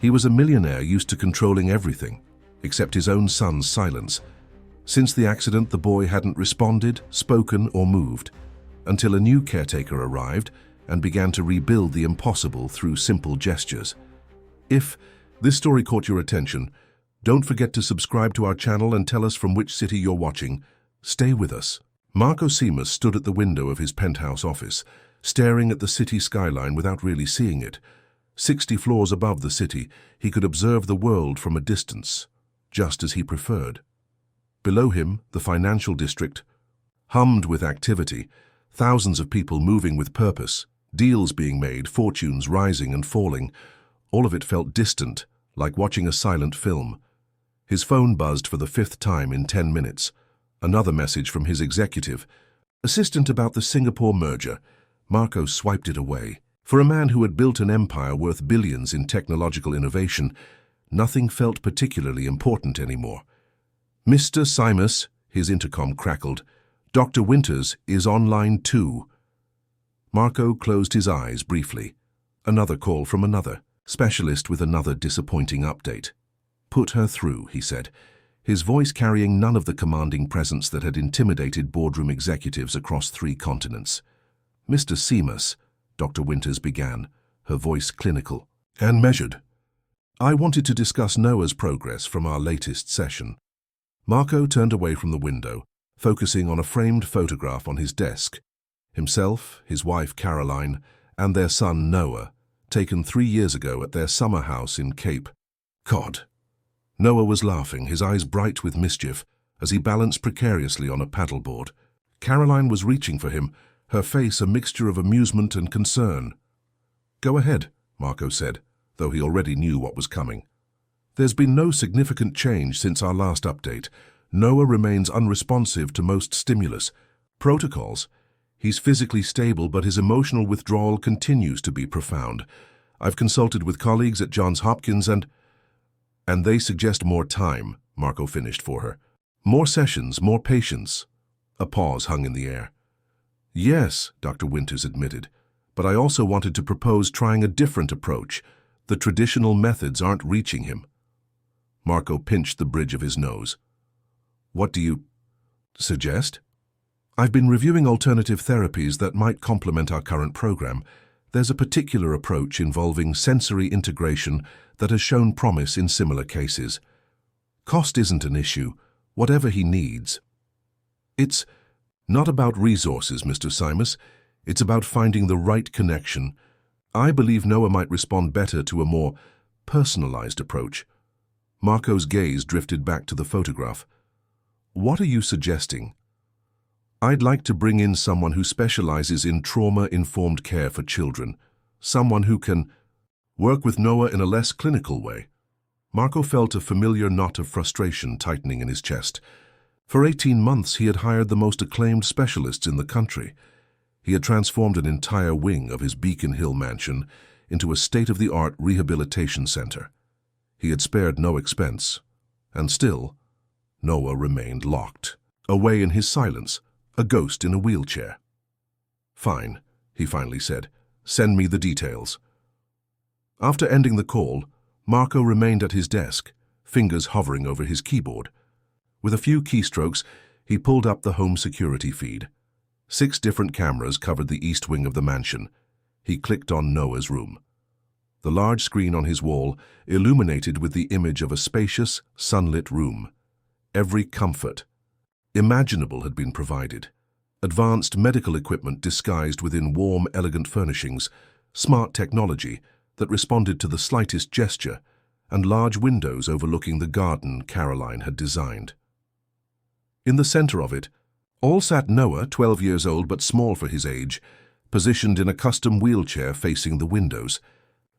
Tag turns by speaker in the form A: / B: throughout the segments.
A: He was a millionaire used to controlling everything, except his own son's silence. Since the accident, the boy hadn't responded, spoken, or moved, until a new caretaker arrived and began to rebuild the impossible through simple gestures. If this story caught your attention, don't forget to subscribe to our channel and tell us from which city you're watching. Stay with us. Marco Simas stood at the window of his penthouse office, staring at the city skyline without really seeing it. 60 floors above the city, he could observe the world from a distance, just as he preferred. Below him, the financial district hummed with activity, thousands of people moving with purpose, deals being made, fortunes rising and falling. All of it felt distant, like watching a silent film. His phone buzzed for the 5th time in 10 minutes. Another message from his executive assistant about the Singapore merger. Marco swiped it away. For a man who had built an empire worth billions in technological innovation, nothing felt particularly important anymore. "Mr. Simas," his intercom crackled, "Dr. Winters is online too." Marco closed his eyes briefly. Another call from another specialist with another disappointing update. "Put her through," he said, his voice carrying none of the commanding presence that had intimidated boardroom executives across 3 continents. "Mr. Simas," Dr. Winters began, her voice clinical and measured, "I wanted to discuss Noah's progress from our latest session." Marco turned away from the window, focusing on a framed photograph on his desk. Himself, his wife Caroline, and their son Noah, taken 3 years ago at their summer house in Cape Cod. Noah was laughing, his eyes bright with mischief, as he balanced precariously on a paddleboard. Caroline was reaching for him, her face a mixture of amusement and concern. "Go ahead," Marco said, though he already knew what was coming. "There's been no significant change since our last update. Noah remains unresponsive to most stimulus. Protocols. He's physically stable, but his emotional withdrawal continues to be profound. I've consulted with colleagues at Johns Hopkins and they suggest more time," Marco finished for her. "More sessions, more patience." A pause hung in the air. "Yes," Dr. Winters admitted, "but I also wanted to propose trying a different approach. The traditional methods aren't reaching him." Marco pinched the bridge of his nose. "What do you suggest?" "I've been reviewing alternative therapies that might complement our current program. There's a particular approach involving sensory integration that has shown promise in similar cases. Cost isn't an issue, whatever he needs. It's not about resources, Mr. Simas. It's about finding the right connection. I believe Noah might respond better to a more personalized approach." Marco's gaze drifted back to the photograph. "What are you suggesting?" "I'd like to bring in someone who specializes in trauma-informed care for children, someone who can work with Noah in a less clinical way." Marco felt a familiar knot of frustration tightening in his chest. For 18 months, he had hired the most acclaimed specialists in the country. He had transformed an entire wing of his Beacon Hill mansion into a state-of-the-art rehabilitation center. He had spared no expense, and still, Noah remained locked, away in his silence, a ghost in a wheelchair. "Fine," he finally said. "Send me the details." After ending the call, Marco remained at his desk, fingers hovering over his keyboard. With a few keystrokes, he pulled up the home security feed. 6 different cameras covered the east wing of the mansion. He clicked on Noah's room. The large screen on his wall illuminated with the image of a spacious, sunlit room. Every comfort imaginable had been provided. Advanced medical equipment disguised within warm, elegant furnishings, smart technology that responded to the slightest gesture, and large windows overlooking the garden Caroline had designed. In the center of it, all sat Noah, 12 years old but small for his age, positioned in a custom wheelchair facing the windows.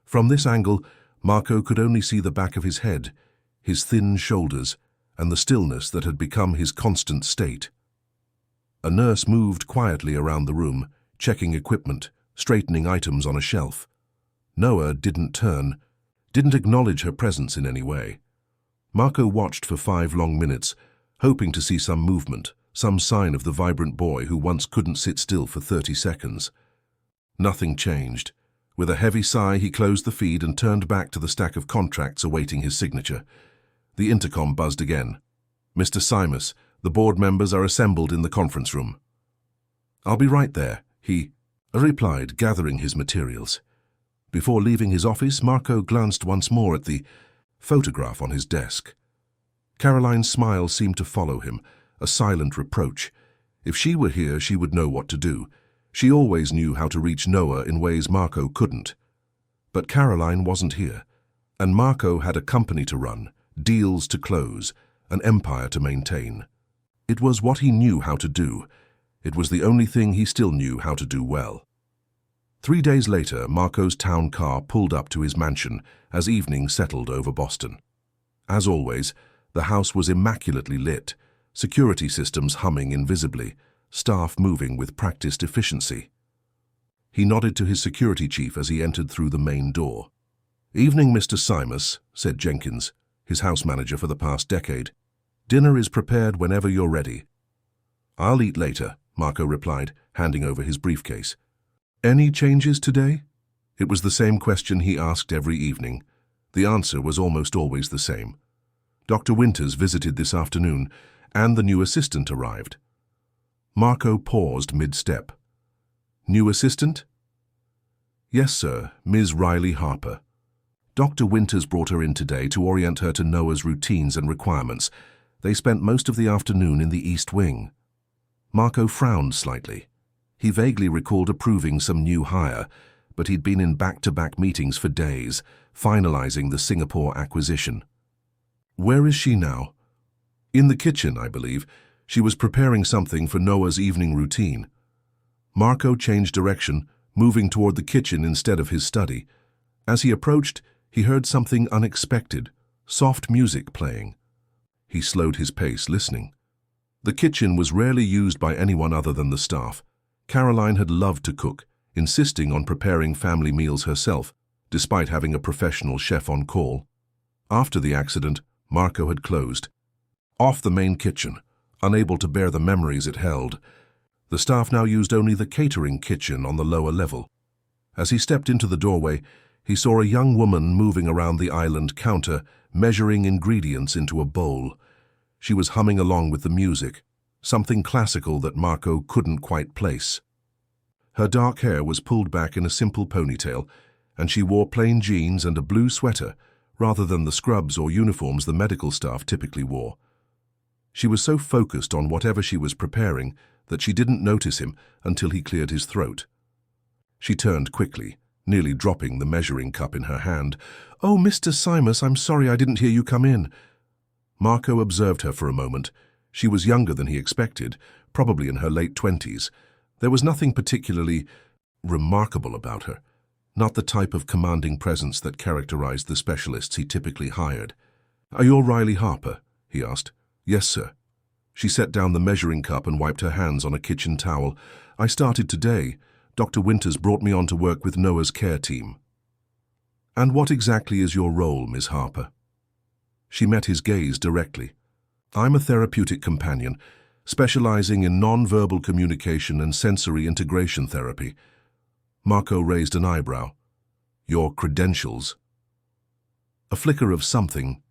A: From this angle, Marco could only see the back of his head, his thin shoulders, and the stillness that had become his constant state. A nurse moved quietly around the room, checking equipment, straightening items on a shelf. Noah didn't turn, didn't acknowledge her presence in any way. Marco watched for 5 long minutes, hoping to see some movement, some sign of the vibrant boy who once couldn't sit still for 30 seconds. Nothing changed. With a heavy sigh, he closed the feed and turned back to the stack of contracts awaiting his signature. The intercom buzzed again. "Mr. Simus, the board members are assembled in the conference room." "I'll be right there," he replied, gathering his materials. Before leaving his office, Marco glanced once more at the photograph on his desk. Caroline's smile seemed to follow him, a silent reproach. If she were here, she would know what to do. She always knew how to reach Noah in ways Marco couldn't. But Caroline wasn't here, and Marco had a company to run, deals to close, an empire to maintain. It was what he knew how to do. It was the only thing he still knew how to do well. 3 days later, Marco's town car pulled up to his mansion as evening settled over Boston. As always, the house was immaculately lit, security systems humming invisibly, staff moving with practiced efficiency. He nodded to his security chief as he entered through the main door. "Evening, Mr. Simus," said Jenkins, his house manager for the past decade. "Dinner is prepared whenever you're ready." "I'll eat later," Marco replied, handing over his briefcase. "Any changes today?" It was the same question he asked every evening. The answer was almost always the same. Dr. Winters visited this afternoon, and the new assistant arrived. Marco paused mid-step. "New assistant?" "Yes, sir, Ms. Riley Harper. Dr. Winters brought her in today to orient her to Noah's routines and requirements. They spent most of the afternoon in the East Wing." Marco frowned slightly. He vaguely recalled approving some new hire, but he'd been in back-to-back meetings for days, finalizing the Singapore acquisition. "Where is she now?" "In the kitchen, I believe. She was preparing something for Noah's evening routine." Marco changed direction, moving toward the kitchen instead of his study. As he approached, he heard something unexpected, soft music playing. He slowed his pace, listening. The kitchen was rarely used by anyone other than the staff. Caroline had loved to cook, insisting on preparing family meals herself, despite having a professional chef on call. After the accident, Marco had closed off the main kitchen, unable to bear the memories it held. The staff now used only the catering kitchen on the lower level. As he stepped into the doorway, he saw a young woman moving around the island counter, measuring ingredients into a bowl. She was humming along with the music, something classical that Marco couldn't quite place. Her dark hair was pulled back in a simple ponytail, and she wore plain jeans and a blue sweater, rather than the scrubs or uniforms the medical staff typically wore. She was so focused on whatever she was preparing that she didn't notice him until he cleared his throat. She turned quickly, nearly dropping the measuring cup in her hand. "Oh, Mr. Simus, I'm sorry I didn't hear you come in." Marco observed her for a moment. She was younger than he expected, probably in her late 20s. There was nothing particularly remarkable about her, not the type of commanding presence that characterized the specialists he typically hired. "Are you Riley Harper?" he asked. "Yes, sir." She set down the measuring cup and wiped her hands on a kitchen towel. "I started today. Dr. Winters brought me on to work with Noah's care team." "And what exactly is your role, Ms. Harper?" She met his gaze directly. "I'm a therapeutic companion, specializing in non-verbal communication and sensory integration therapy." Marco raised an eyebrow. "Your credentials?" A flicker of something,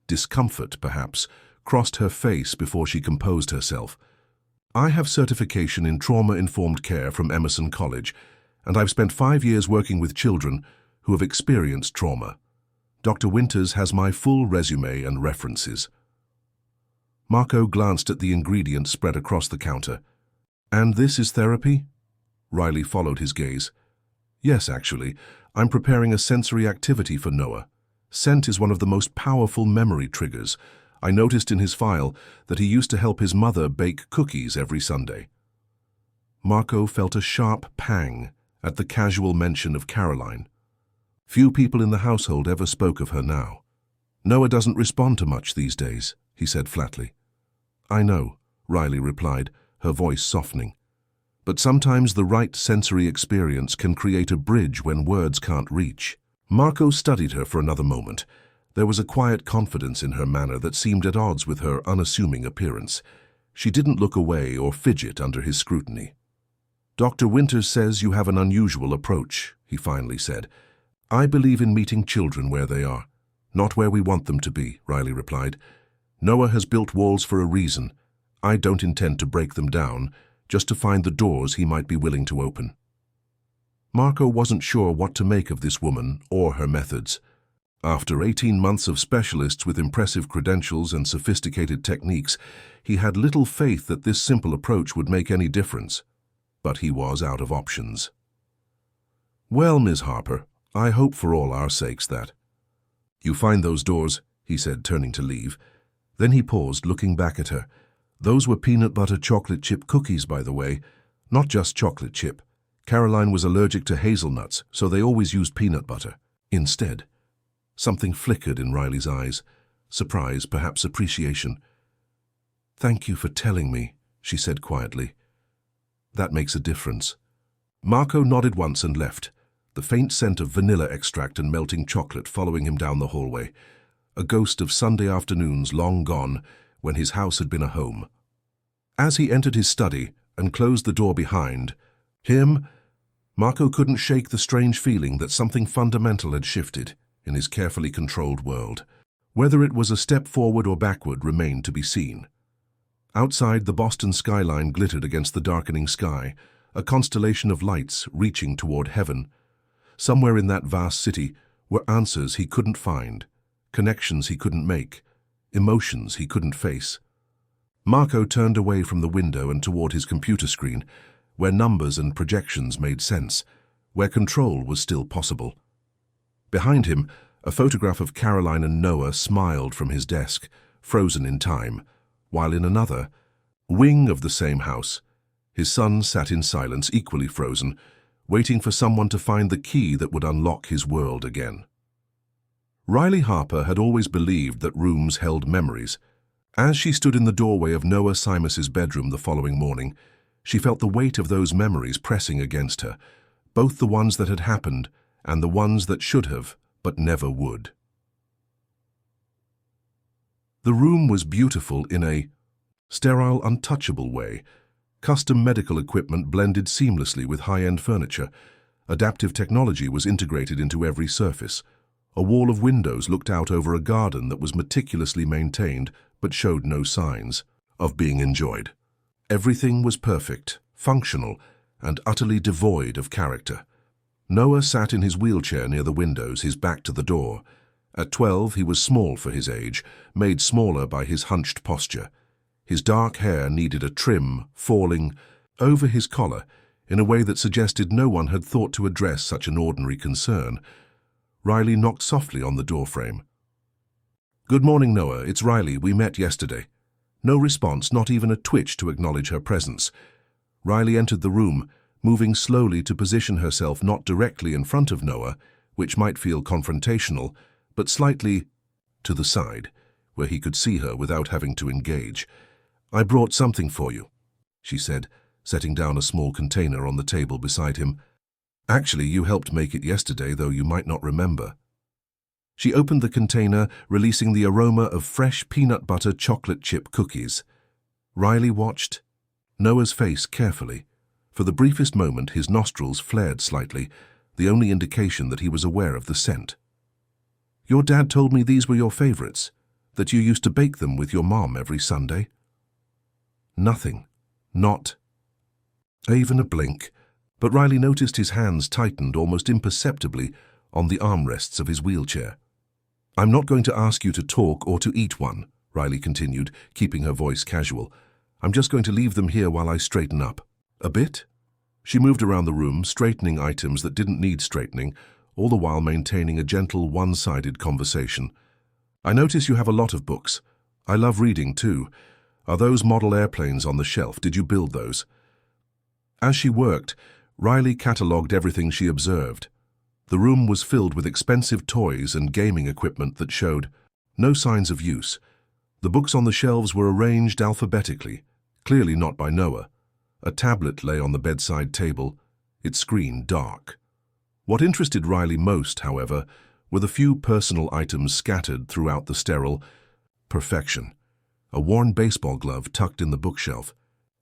A: discomfort perhaps, crossed her face before she composed herself. "I have certification in trauma-informed care from Emerson College, and I've spent 5 years working with children who have experienced trauma. Dr. Winters has my full resume and references." Marco glanced at the ingredients spread across the counter. "And this is therapy?" Riley followed his gaze. "Yes, actually. I'm preparing a sensory activity for Noah. Scent is one of the most powerful memory triggers. I noticed in his file that he used to help his mother bake cookies every Sunday." Marco felt a sharp pang at the casual mention of Caroline. Few people in the household ever spoke of her now. "Noah doesn't respond to much these days," he said flatly. "I know," Riley replied, her voice softening. "But sometimes the right sensory experience can create a bridge when words can't reach." Marco studied her for another moment. There was a quiet confidence in her manner that seemed at odds with her unassuming appearance. She didn't look away or fidget under his scrutiny. "Dr. Winters says you have an unusual approach," he finally said. "I believe in meeting children where they are, not where we want them to be," Riley replied. "Noah has built walls for a reason. I don't intend to break them down, just to find the doors he might be willing to open." Marco wasn't sure what to make of this woman or her methods. After 18 months of specialists with impressive credentials and sophisticated techniques, he had little faith that this simple approach would make any difference. But he was out of options. "Well, Miss Harper, I hope for all our sakes that you find those doors," he said, turning to leave. Then he paused, looking back at her. "Those were peanut butter chocolate chip cookies, by the way. Not just chocolate chip. Caroline was allergic to hazelnuts, so they always used peanut butter instead." Something flickered in Riley's eyes. Surprise, perhaps appreciation. "Thank you for telling me," she said quietly. "That makes a difference." Marco nodded once and left, the faint scent of vanilla extract and melting chocolate following him down the hallway, a ghost of Sunday afternoons long gone when his house had been a home. As he entered his study and closed the door behind him, Marco couldn't shake the strange feeling that something fundamental had shifted in his carefully controlled world. Whether it was a step forward or backward remained to be seen. Outside, the Boston skyline glittered against the darkening sky, a constellation of lights reaching toward heaven. Somewhere in that vast city were answers he couldn't find, connections he couldn't make, emotions he couldn't face. Marco turned away from the window and toward his computer screen, where numbers and projections made sense, where control was still possible. Behind him, a photograph of Caroline and Noah smiled from his desk, frozen in time, while in another wing of the same house, his son sat in silence, equally frozen, waiting for someone to find the key that would unlock his world again. Riley Harper had always believed that rooms held memories. As she stood in the doorway of Noah Simus's bedroom the following morning, she felt the weight of those memories pressing against her, both the ones that had happened and the ones that should have, but never would. The room was beautiful in a sterile, untouchable way. Custom medical equipment blended seamlessly with high-end furniture. Adaptive technology was integrated into every surface. A wall of windows looked out over a garden that was meticulously maintained but showed no signs of being enjoyed. Everything was perfect, functional, and utterly devoid of character. Noah sat in his wheelchair near the windows, his back to the door. At 12, he was small for his age, made smaller by his hunched posture. His dark hair needed a trim, falling over his collar in a way that suggested no one had thought to address such an ordinary concern. Riley knocked softly on the doorframe. "Good morning, Noah. It's Riley. We met yesterday." No response, not even a twitch to acknowledge her presence. Riley entered the room, moving slowly to position herself not directly in front of Noah, which might feel confrontational, but slightly to the side, where he could see her without having to engage. "I brought something for you," she said, setting down a small container on the table beside him. "Actually, you helped make it yesterday, though you might not remember." She opened the container, releasing the aroma of fresh peanut butter chocolate chip cookies. Riley watched Noah's face carefully. For the briefest moment, his nostrils flared slightly, the only indication that he was aware of the scent. "Your dad told me these were your favorites, that you used to bake them with your mom every Sunday." Nothing. Not even a blink. But Riley noticed his hands tightened almost imperceptibly on the armrests of his wheelchair. "I'm not going to ask you to talk or to eat one," Riley continued, keeping her voice casual. "I'm just going to leave them here while I straighten up. A bit?" She moved around the room, straightening items that didn't need straightening, all the while maintaining a gentle, one-sided conversation. "I notice you have a lot of books. I love reading, too. Are those model airplanes on the shelf? Did you build those?" As she worked, Riley catalogued everything she observed. The room was filled with expensive toys and gaming equipment that showed no signs of use. The books on the shelves were arranged alphabetically, clearly not by Noah. A tablet lay on the bedside table, its screen dark. What interested Riley most, however, were the few personal items scattered throughout the sterile perfection. A worn baseball glove tucked in the bookshelf,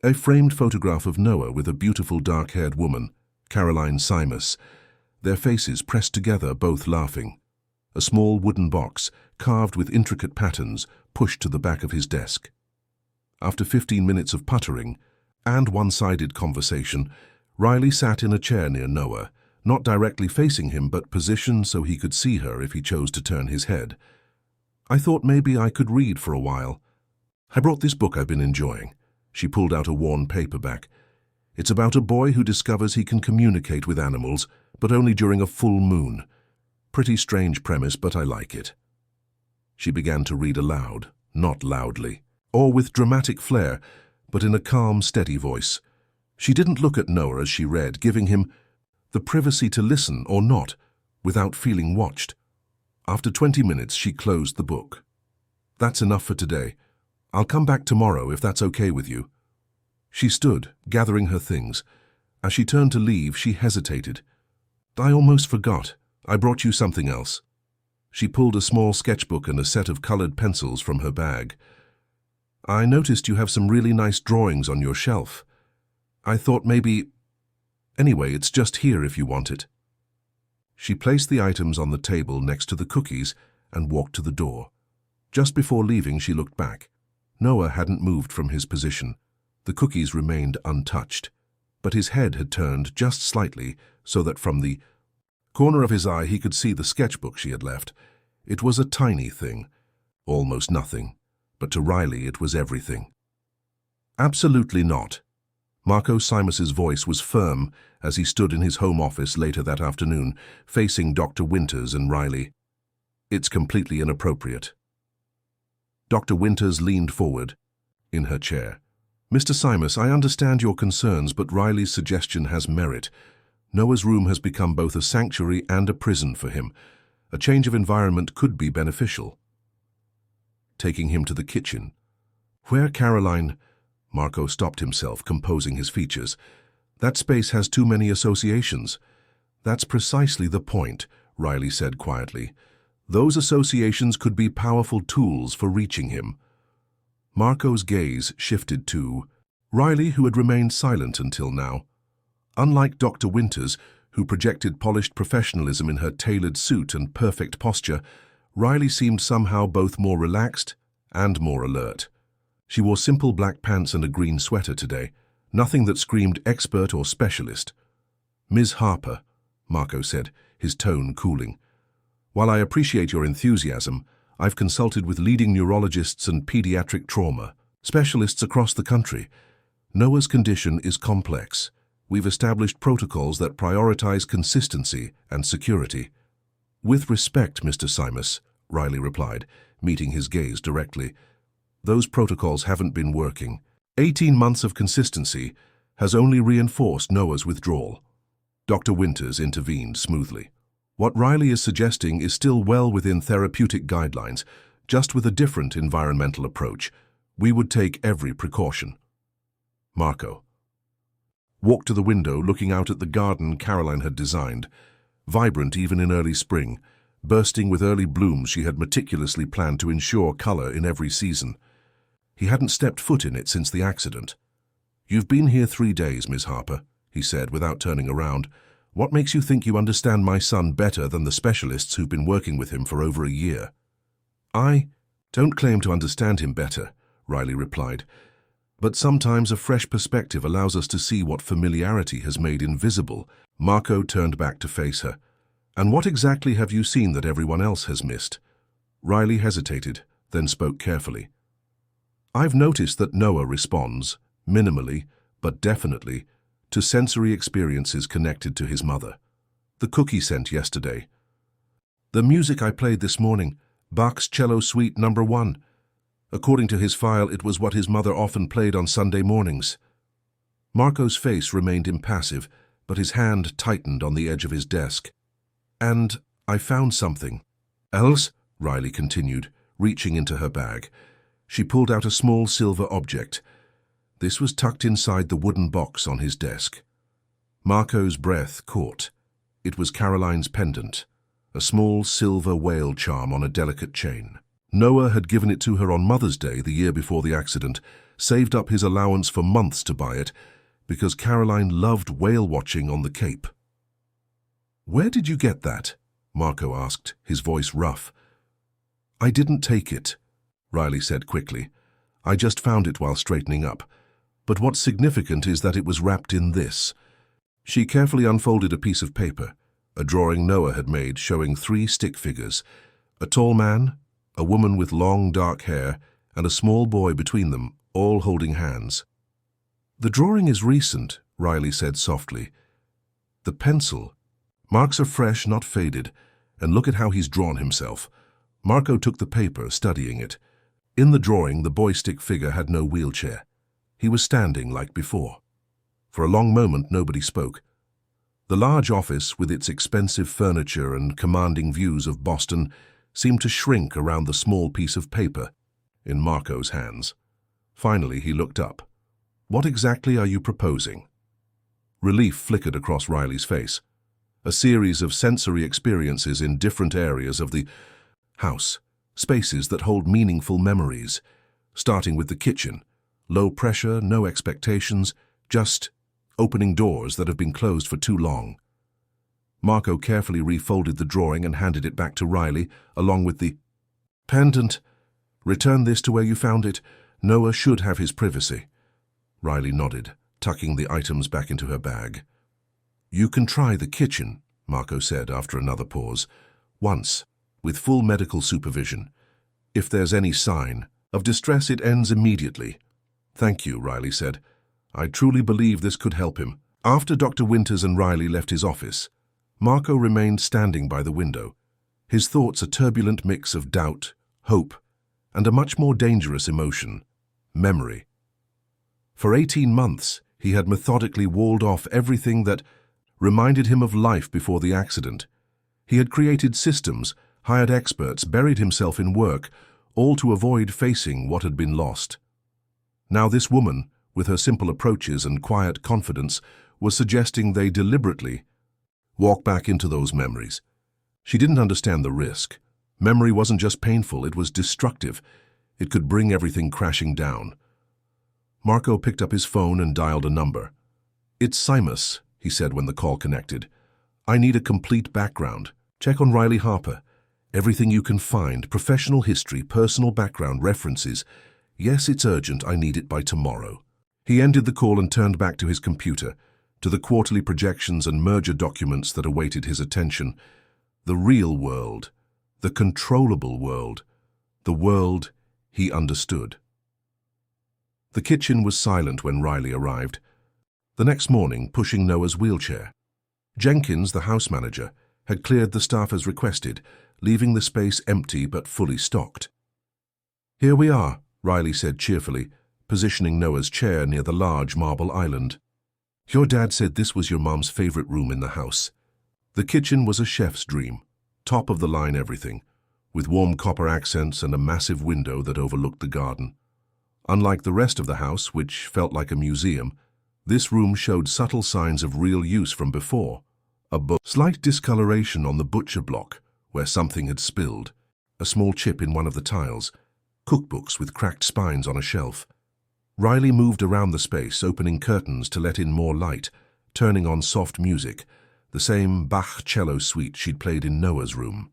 A: a framed photograph of Noah with a beautiful dark-haired woman, Caroline Simus, their faces pressed together, both laughing. A small wooden box, carved with intricate patterns, pushed to the back of his desk. After 15 minutes of puttering and one-sided conversation, Riley sat in a chair near Noah, not directly facing him but positioned so he could see her if he chose to turn his head. "I thought maybe I could read for a while. I brought this book I've been enjoying." She pulled out a worn paperback. "It's about a boy who discovers he can communicate with animals, but only during a full moon. Pretty strange premise, but I like it." She began to read aloud, not loudly, or with dramatic flair, but in a calm, steady voice. She didn't look at Noah as she read, giving him the privacy to listen or not, without feeling watched. After 20 minutes, she closed the book. "That's enough for today. I'll come back tomorrow if that's okay with you." She stood, gathering her things. As she turned to leave, she hesitated. "I almost forgot. I brought you something else." She pulled a small sketchbook and a set of colored pencils from her bag. "I noticed you have some really nice drawings on your shelf. I thought maybe... Anyway, it's just here if you want it." She placed the items on the table next to the cookies and walked to the door. Just before leaving, she looked back. Noah hadn't moved from his position. The cookies remained untouched, but his head had turned just slightly so that from the corner of his eye he could see the sketchbook she had left. It was a tiny thing, almost nothing, but to Riley it was everything. "Absolutely not." Marco Simus's voice was firm as he stood in his home office later that afternoon, facing Dr. Winters and Riley. "It's completely inappropriate." Dr. Winters leaned forward in her chair. "Mr. Simus, I understand your concerns, but Riley's suggestion has merit. Noah's room has become both a sanctuary and a prison for him. A change of environment could be beneficial." Taking him to the kitchen. "Where Caroline—" Marco stopped himself, composing his features. "That space has too many associations." "That's precisely the point," Riley said quietly. "Those associations could be powerful tools for reaching him." Marco's gaze shifted to Riley, who had remained silent until now. Unlike Dr. Winters, who projected polished professionalism in her tailored suit and perfect posture, Riley seemed somehow both more relaxed and more alert. She wore simple black pants and a green sweater today, nothing that screamed expert or specialist. "Ms. Harper," Marco said, his tone cooling. "While I appreciate your enthusiasm, I've consulted with leading neurologists and pediatric trauma specialists across the country. Noah's condition is complex. We've established protocols that prioritize consistency and security." "With respect, Mr. Simus," Riley replied, meeting his gaze directly, "those protocols haven't been working. 18 months of consistency has only reinforced Noah's withdrawal." Dr. Winters intervened smoothly. "What Riley is suggesting is still well within therapeutic guidelines, just with a different environmental approach. We would take every precaution." Marco walked to the window, looking out at the garden Caroline had designed, vibrant even in early spring, bursting with early blooms she had meticulously planned to ensure color in every season. He hadn't stepped foot in it since the accident. "You've been here 3 days, Miss Harper," he said without turning around. "What makes you think you understand my son better than the specialists who've been working with him for over a year?" "I don't claim to understand him better," Riley replied. "But sometimes a fresh perspective allows us to see what familiarity has made invisible." Marco turned back to face her. "And what exactly have you seen that everyone else has missed?" Riley hesitated, then spoke carefully. "I've noticed that Noah responds, minimally, but definitely, to sensory experiences connected to his mother. The cookie scent yesterday. The music I played this morning, Bach's Cello Suite No. 1. According to his file, it was what his mother often played on Sunday mornings." Marco's face remained impassive, but his hand tightened on the edge of his desk. "And I found something else," Riley continued, reaching into her bag. She pulled out a small silver object. This was tucked inside the wooden box on his desk. Marco's breath caught. It was Caroline's pendant, a small silver whale charm on a delicate chain. Noah had given it to her on Mother's Day the year before the accident, saved up his allowance for months to buy it, because Caroline loved whale watching on the Cape. "Where did you get that?" Marco asked, his voice rough. "I didn't take it," Riley said quickly. "I just found it while straightening up. But what's significant is that it was wrapped in this." She carefully unfolded a piece of paper, a drawing Noah had made showing 3 stick figures, a tall man, a woman with long dark hair, and a small boy between them, all holding hands. "The drawing is recent," Riley said softly. "The pencil. Marks are fresh, not faded, and look at how he's drawn himself." Marco took the paper, studying it. In the drawing, the boy stick figure had no wheelchair. He was standing like before. For a long moment, nobody spoke. The large office, with its expensive furniture and commanding views of Boston, seemed to shrink around the small piece of paper in Marco's hands. Finally, he looked up. "What exactly are you proposing?" Relief flickered across Riley's face. A series of sensory experiences in different areas of the house, spaces that hold meaningful memories, starting with the kitchen. Low pressure, no expectations, just opening doors that have been closed for too long. Marco carefully refolded the drawing and handed it back to Riley, along with the pendant. "Return this to where you found it. Noah should have his privacy." Riley nodded, tucking the items back into her bag. "You can try the kitchen," Marco said after another pause. "Once, with full medical supervision. If there's any sign of distress, it ends immediately." "Thank you," Riley said. "I truly believe this could help him." After Dr. Winters and Riley left his office, Marco remained standing by the window, his thoughts a turbulent mix of doubt, hope, and a much more dangerous emotion, memory. For 18 months, he had methodically walled off everything that reminded him of life before the accident. He had created systems, hired experts, buried himself in work, all to avoid facing what had been lost. Now this woman, with her simple approaches and quiet confidence, was suggesting they deliberately walk back into those memories. She didn't understand the risk. Memory wasn't just painful, it was destructive. It could bring everything crashing down. Marco picked up his phone and dialed a number. "It's Simus," he said when the call connected. "I need a complete background. Check on Riley Harper. Everything you can find, professional history, personal background, references. Yes, it's urgent. I need it by tomorrow." He ended the call and turned back to his computer, to the quarterly projections and merger documents that awaited his attention. The real world, the controllable world, the world he understood. The kitchen was silent when Riley arrived. The next morning, pushing Noah's wheelchair. Jenkins, the house manager, had cleared the staff as requested, leaving the space empty but fully stocked. "Here we are," Riley said cheerfully, positioning Noah's chair near the large marble island. "Your dad said this was your mom's favorite room in the house." The kitchen was a chef's dream, top-of-the-line everything, with warm copper accents and a massive window that overlooked the garden. Unlike the rest of the house, which felt like a museum, this room showed subtle signs of real use from before. A slight discoloration on the butcher block, where something had spilled, a small chip in one of the tiles, cookbooks with cracked spines on a shelf. Riley moved around the space, opening curtains to let in more light, turning on soft music, the same Bach cello suite she'd played in Noah's room.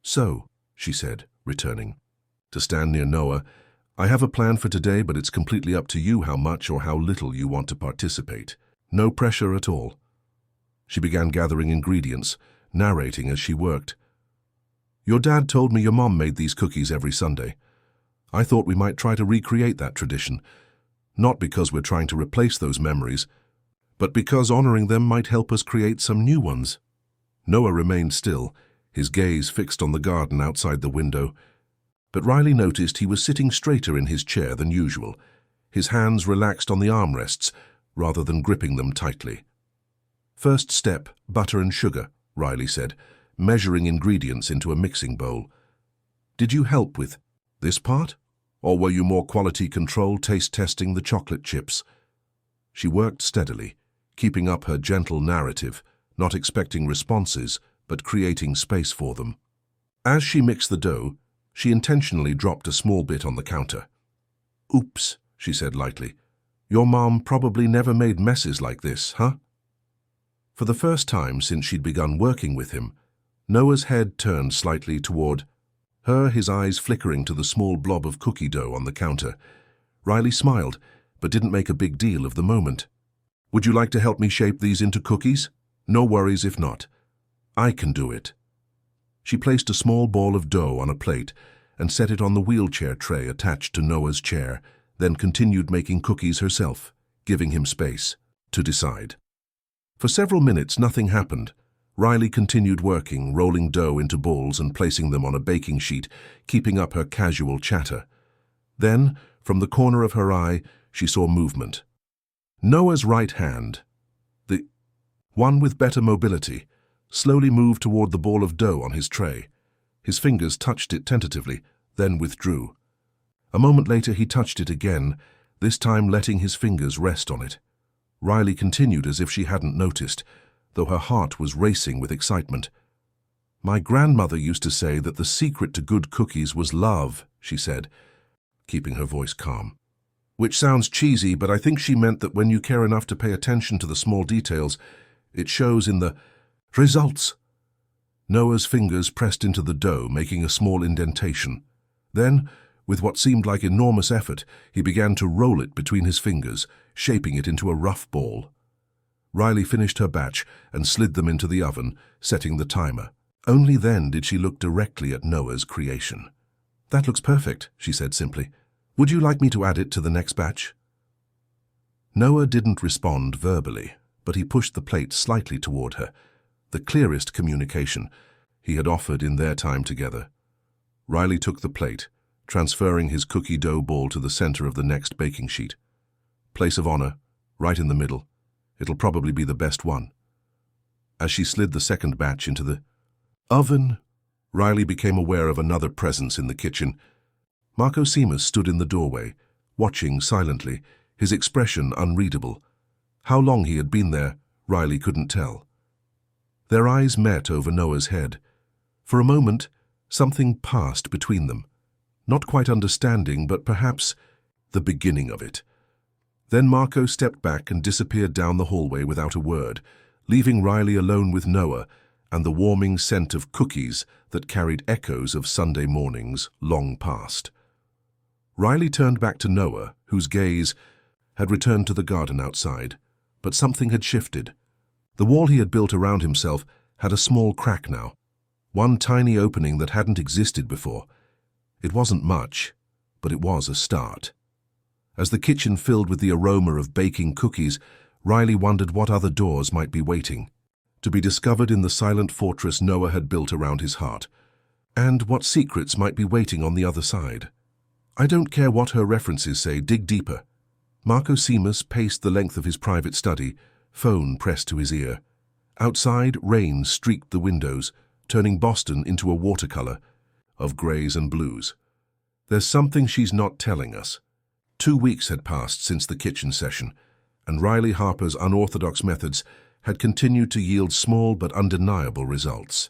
A: "So," she said, returning. To stand near Noah, "I have a plan for today, but it's completely up to you how much or how little you want to participate. No pressure at all." She began gathering ingredients, narrating as she worked. "Your dad told me your mom made these cookies every Sunday. I thought we might try to recreate that tradition, not because we're trying to replace those memories, but because honoring them might help us create some new ones." Noah remained still, his gaze fixed on the garden outside the window, but Riley noticed he was sitting straighter in his chair than usual, his hands relaxed on the armrests rather than gripping them tightly. "First step, butter and sugar," Riley said, measuring ingredients into a mixing bowl. "Did you help with this part? Or were you more quality control, taste testing the chocolate chips?" She worked steadily, keeping up her gentle narrative, not expecting responses, but creating space for them. As she mixed the dough, she intentionally dropped a small bit on the counter. "Oops," she said lightly. "Your mom probably never made messes like this, huh?" For the first time since she'd begun working with him, Noah's head turned slightly toward her, his eyes flickering to the small blob of cookie dough on the counter. Riley smiled, but didn't make a big deal of the moment. "Would you like to help me shape these into cookies? No worries if not. I can do it." She placed a small ball of dough on a plate and set it on the wheelchair tray attached to Noah's chair, then continued making cookies herself, giving him space to decide. For several minutes, nothing happened. Riley continued working, rolling dough into balls and placing them on a baking sheet, keeping up her casual chatter. Then, from the corner of her eye, she saw movement. Noah's right hand, the one with better mobility, slowly moved toward the ball of dough on his tray. His fingers touched it tentatively, then withdrew. A moment later, he touched it again, this time letting his fingers rest on it. Riley continued as if she hadn't noticed, though her heart was racing with excitement. "My grandmother used to say that the secret to good cookies was love," she said, keeping her voice calm. "Which sounds cheesy, but I think she meant that when you care enough to pay attention to the small details, it shows in the results." Noah's fingers pressed into the dough, making a small indentation. Then, with what seemed like enormous effort, he began to roll it between his fingers, shaping it into a rough ball. Riley finished her batch and slid them into the oven, setting the timer. Only then did she look directly at Noah's creation. "That looks perfect," she said simply. "Would you like me to add it to the next batch?" Noah didn't respond verbally, but he pushed the plate slightly toward her, the clearest communication he had offered in their time together. Riley took the plate, transferring his cookie dough ball to the center of the next baking sheet. "Place of honor, right in the middle. It'll probably be the best one." As she slid the second batch into the oven, Riley became aware of another presence in the kitchen. Marco Seamus stood in the doorway, watching silently, his expression unreadable. How long he had been there, Riley couldn't tell. Their eyes met over Noah's head. For a moment, something passed between them. Not quite understanding, but perhaps the beginning of it. Then Marco stepped back and disappeared down the hallway without a word, leaving Riley alone with Noah and the warming scent of cookies that carried echoes of Sunday mornings long past. Riley turned back to Noah, whose gaze had returned to the garden outside, but something had shifted. The wall he had built around himself had a small crack now, one tiny opening that hadn't existed before. It wasn't much, but it was a start. As the kitchen filled with the aroma of baking cookies, Riley wondered what other doors might be waiting to be discovered in the silent fortress Noah had built around his heart, and what secrets might be waiting on the other side. "I don't care what her references say, dig deeper." Marco Seamus paced the length of his private study, phone pressed to his ear. Outside, rain streaked the windows, turning Boston into a watercolor of grays and blues. "There's something she's not telling us." 2 weeks had passed since the kitchen session, and Riley Harper's unorthodox methods had continued to yield small but undeniable results.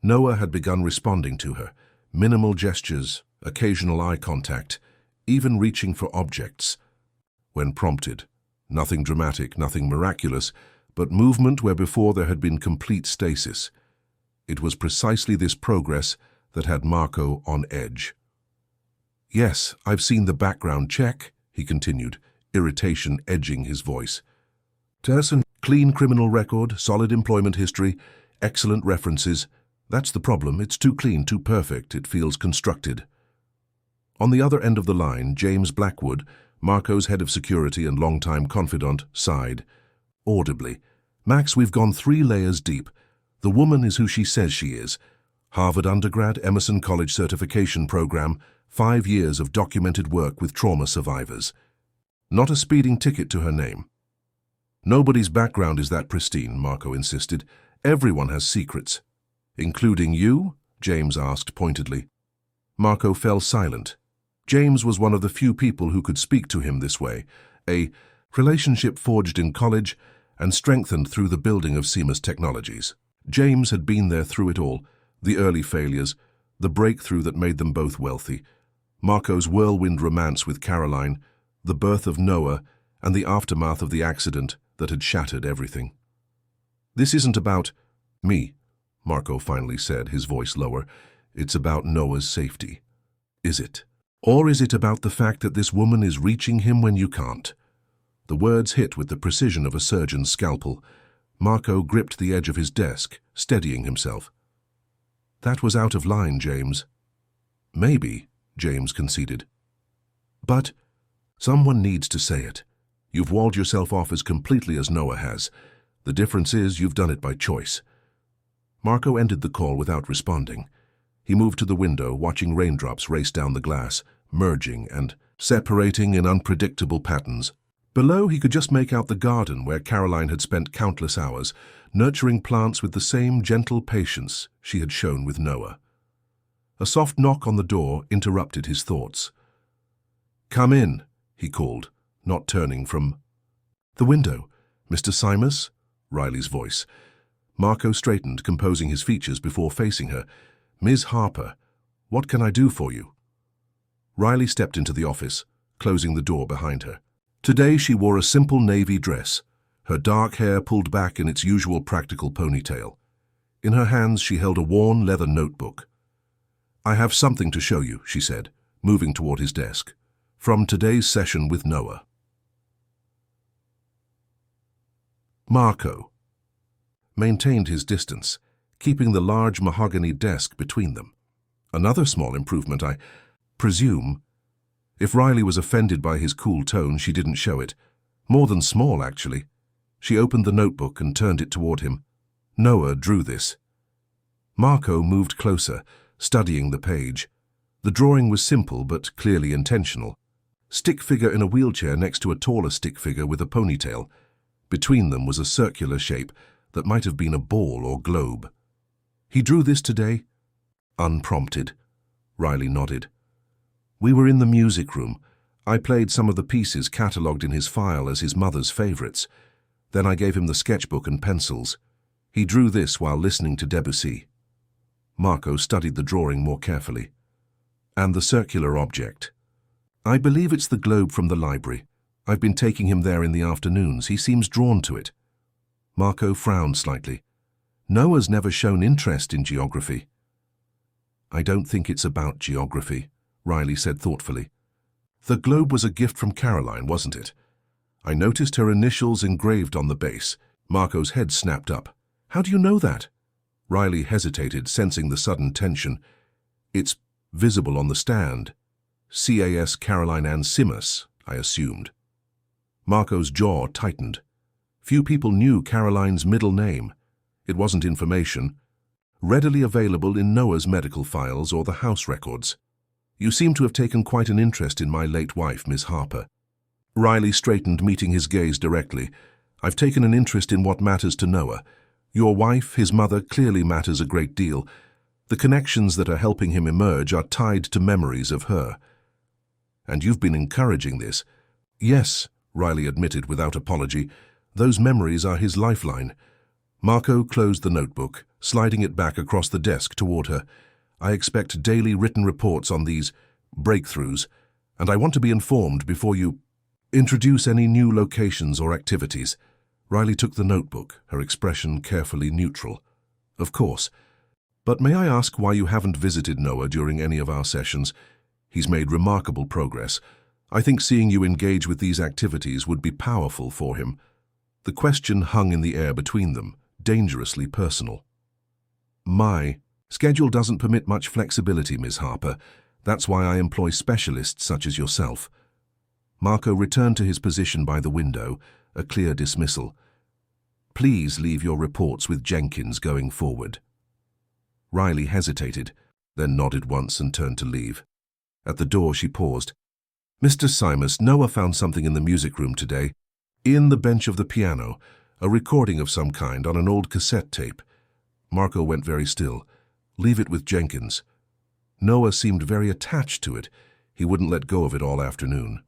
A: Noah had begun responding to her, minimal gestures, occasional eye contact, even reaching for objects when prompted. Nothing dramatic, nothing miraculous, but movement where before there had been complete stasis. It was precisely this progress that had Marco on edge. "Yes, I've seen the background check," he continued, irritation edging his voice. "Terson, clean criminal record, solid employment history, excellent references. That's the problem. It's too clean, too perfect. It feels constructed." On the other end of the line, James Blackwood, Marco's head of security and longtime confidant, sighed audibly. "Max, we've gone 3 layers deep. The woman is who she says she is. Harvard undergrad, Emerson College certification program, 5 years of documented work with trauma survivors. Not a speeding ticket to her name." "Nobody's background is that pristine," Marco insisted. "Everyone has secrets." "Including you?" James asked pointedly. Marco fell silent. James was one of the few people who could speak to him this way, a relationship forged in college and strengthened through the building of Seamus Technologies. James had been there through it all, the early failures, the breakthrough that made them both wealthy, Marco's whirlwind romance with Caroline, the birth of Noah, and the aftermath of the accident that had shattered everything. This isn't about me, Marco finally said, his voice lower. It's about Noah's safety. Is it? Or is it about the fact that this woman is reaching him when you can't? The words hit with the precision of a surgeon's scalpel. Marco gripped the edge of his desk, steadying himself. That was out of line, James. Maybe, James conceded. But someone needs to say it. You've walled yourself off as completely as Noah has. The difference is you've done it by choice. Marco ended the call without responding. He moved to the window, watching raindrops race down the glass, merging and separating in unpredictable patterns. Below, he could just make out the garden where Caroline had spent countless hours, nurturing plants with the same gentle patience she had shown with Noah. A soft knock on the door interrupted his thoughts. "Come in," he called, not turning from the window. "Mr. Simus?" Riley's voice. Marco straightened, composing his features before facing her. "Ms. Harper, what can I do for you?" Riley stepped into the office, closing the door behind her. Today she wore a simple navy dress, her dark hair pulled back in its usual practical ponytail. In her hands she held a worn leather notebook. "I have something to show you," she said, moving toward his desk. "From today's session with Noah." Marco maintained his distance, keeping the large mahogany desk between them. Another small improvement, I presume. If Riley was offended by his cool tone, she didn't show it. More than small, actually. She opened the notebook and turned it toward him. Noah drew this. Marco moved closer, studying the page. The drawing was simple but clearly intentional. Stick figure in a wheelchair next to a taller stick figure with a ponytail. Between them was a circular shape that might have been a ball or globe. "He drew this today?" Unprompted. Riley nodded. "We were in the music room. I played some of the pieces catalogued in his file as his mother's favorites. Then I gave him the sketchbook and pencils. He drew this while listening to Debussy." Marco studied the drawing more carefully. "And the circular object?" "I believe it's the globe from the library. I've been taking him there in the afternoons. He seems drawn to it." Marco frowned slightly. "Noah's never shown interest in geography." "I don't think it's about geography," Riley said thoughtfully. "The globe was a gift from Caroline, wasn't it? I noticed her initials engraved on the base." Marco's head snapped up. "How do you know that?" Riley hesitated, sensing the sudden tension. "It's visible on the stand. C.A.S. Caroline Ann Simus, I assumed." Marco's jaw tightened. Few people knew Caroline's middle name. It wasn't information readily available in Noah's medical files or the house records. "You seem to have taken quite an interest in my late wife, Miss Harper." Riley straightened, meeting his gaze directly. "I've taken an interest in what matters to Noah. Your wife, his mother, clearly matters a great deal. The connections that are helping him emerge are tied to memories of her. And you've been encouraging this." "Yes," Riley admitted without apology. "Those memories are his lifeline." Marco closed the notebook, sliding it back across the desk toward her. "I expect daily written reports on these breakthroughs, and I want to be informed before you introduce any new locations or activities." Riley took the notebook, her expression carefully neutral. "Of course. But may I ask why you haven't visited Noah during any of our sessions? He's made remarkable progress. I think seeing you engage with these activities would be powerful for him." The question hung in the air between them, dangerously personal. "My schedule doesn't permit much flexibility, Ms. Harper. That's why I employ specialists such as yourself." Marco returned to his position by the window, a clear dismissal. "Please leave your reports with Jenkins going forward." Riley hesitated, then nodded once and turned to leave. At the door she paused. "Mr. Simus, Noah found something in the music room today. In the bench of the piano, a recording of some kind on an old cassette tape." Marco went very still. "Leave it with Jenkins." Noah seemed very attached to it. He wouldn't let go of it all afternoon.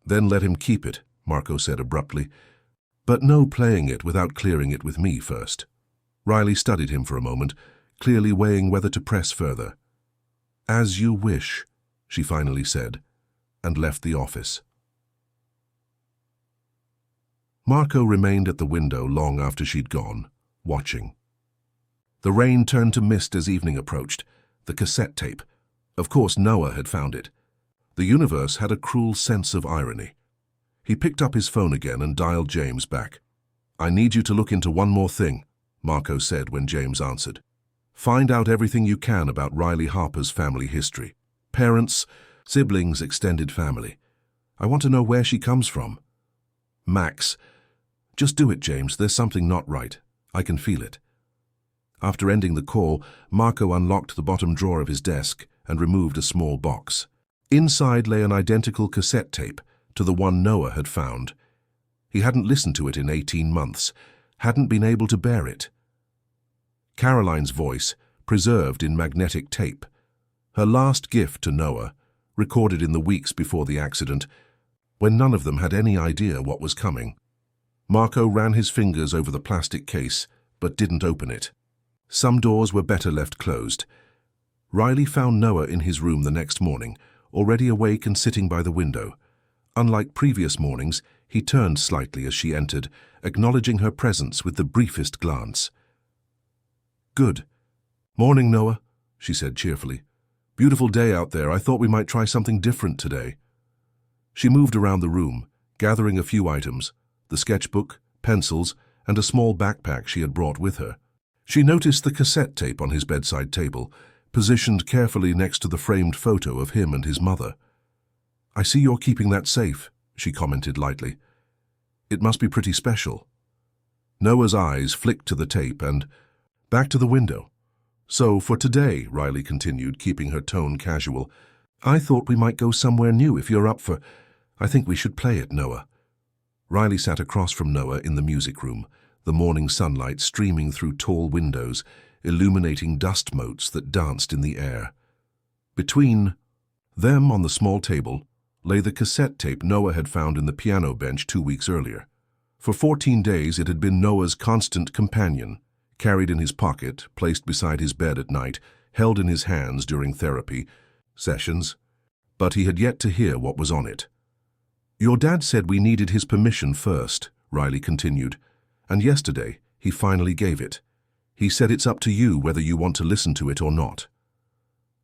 A: "Then let him keep it," Marco said abruptly. "But no playing it without clearing it with me first." Riley studied him for a moment, clearly weighing whether to press further. "As you wish," she finally said, and left the office. Marco remained at the window long after she'd gone, watching. The rain turned to mist as evening approached. The cassette tape. Of course, Noah had found it. The universe had a cruel sense of irony. He picked up his phone again and dialed James back. "I need you to look into one more thing," Marco said when James answered. "Find out everything you can about Riley Harper's family history. Parents, siblings, extended family. I want to know where she comes from." "Max, just do it, James. There's something not right. I can feel it." After ending the call, Marco unlocked the bottom drawer of his desk and removed a small box. Inside lay an identical cassette tape to the one Noah had found. He hadn't listened to it in 18 months, hadn't been able to bear it. Caroline's voice, preserved in magnetic tape. Her last gift to Noah, recorded in the weeks before the accident, when none of them had any idea what was coming. Marco ran his fingers over the plastic case, but didn't open it. Some doors were better left closed. Riley found Noah in his room the next morning, already awake and sitting by the window. Unlike previous mornings, he turned slightly as she entered, acknowledging her presence with the briefest glance. "Good. Morning, Noah," she said cheerfully. "Beautiful day out there. I thought we might try something different today." She moved around the room, gathering a few items, the sketchbook, pencils, and a small backpack she had brought with her. She noticed the cassette tape on his bedside table, positioned carefully next to the framed photo of him and his mother. "I see you're keeping that safe," she commented lightly. "It must be pretty special." Noah's eyes flicked to the tape and back to the window. "So for today," Riley continued, keeping her tone casual, "I thought we might go somewhere new if you're up for... I think we should play it, Noah." Riley sat across from Noah in the music room, the morning sunlight streaming through tall windows, illuminating dust motes that danced in the air. Between them, on the small table, lay the cassette tape Noah had found in the piano bench 2 weeks earlier. For 14 days it had been Noah's constant companion, carried in his pocket, placed beside his bed at night, held in his hands during therapy sessions, but he had yet to hear what was on it. "Your dad said we needed his permission first," Riley continued, "and yesterday he finally gave it. He said it's up to you whether you want to listen to it or not."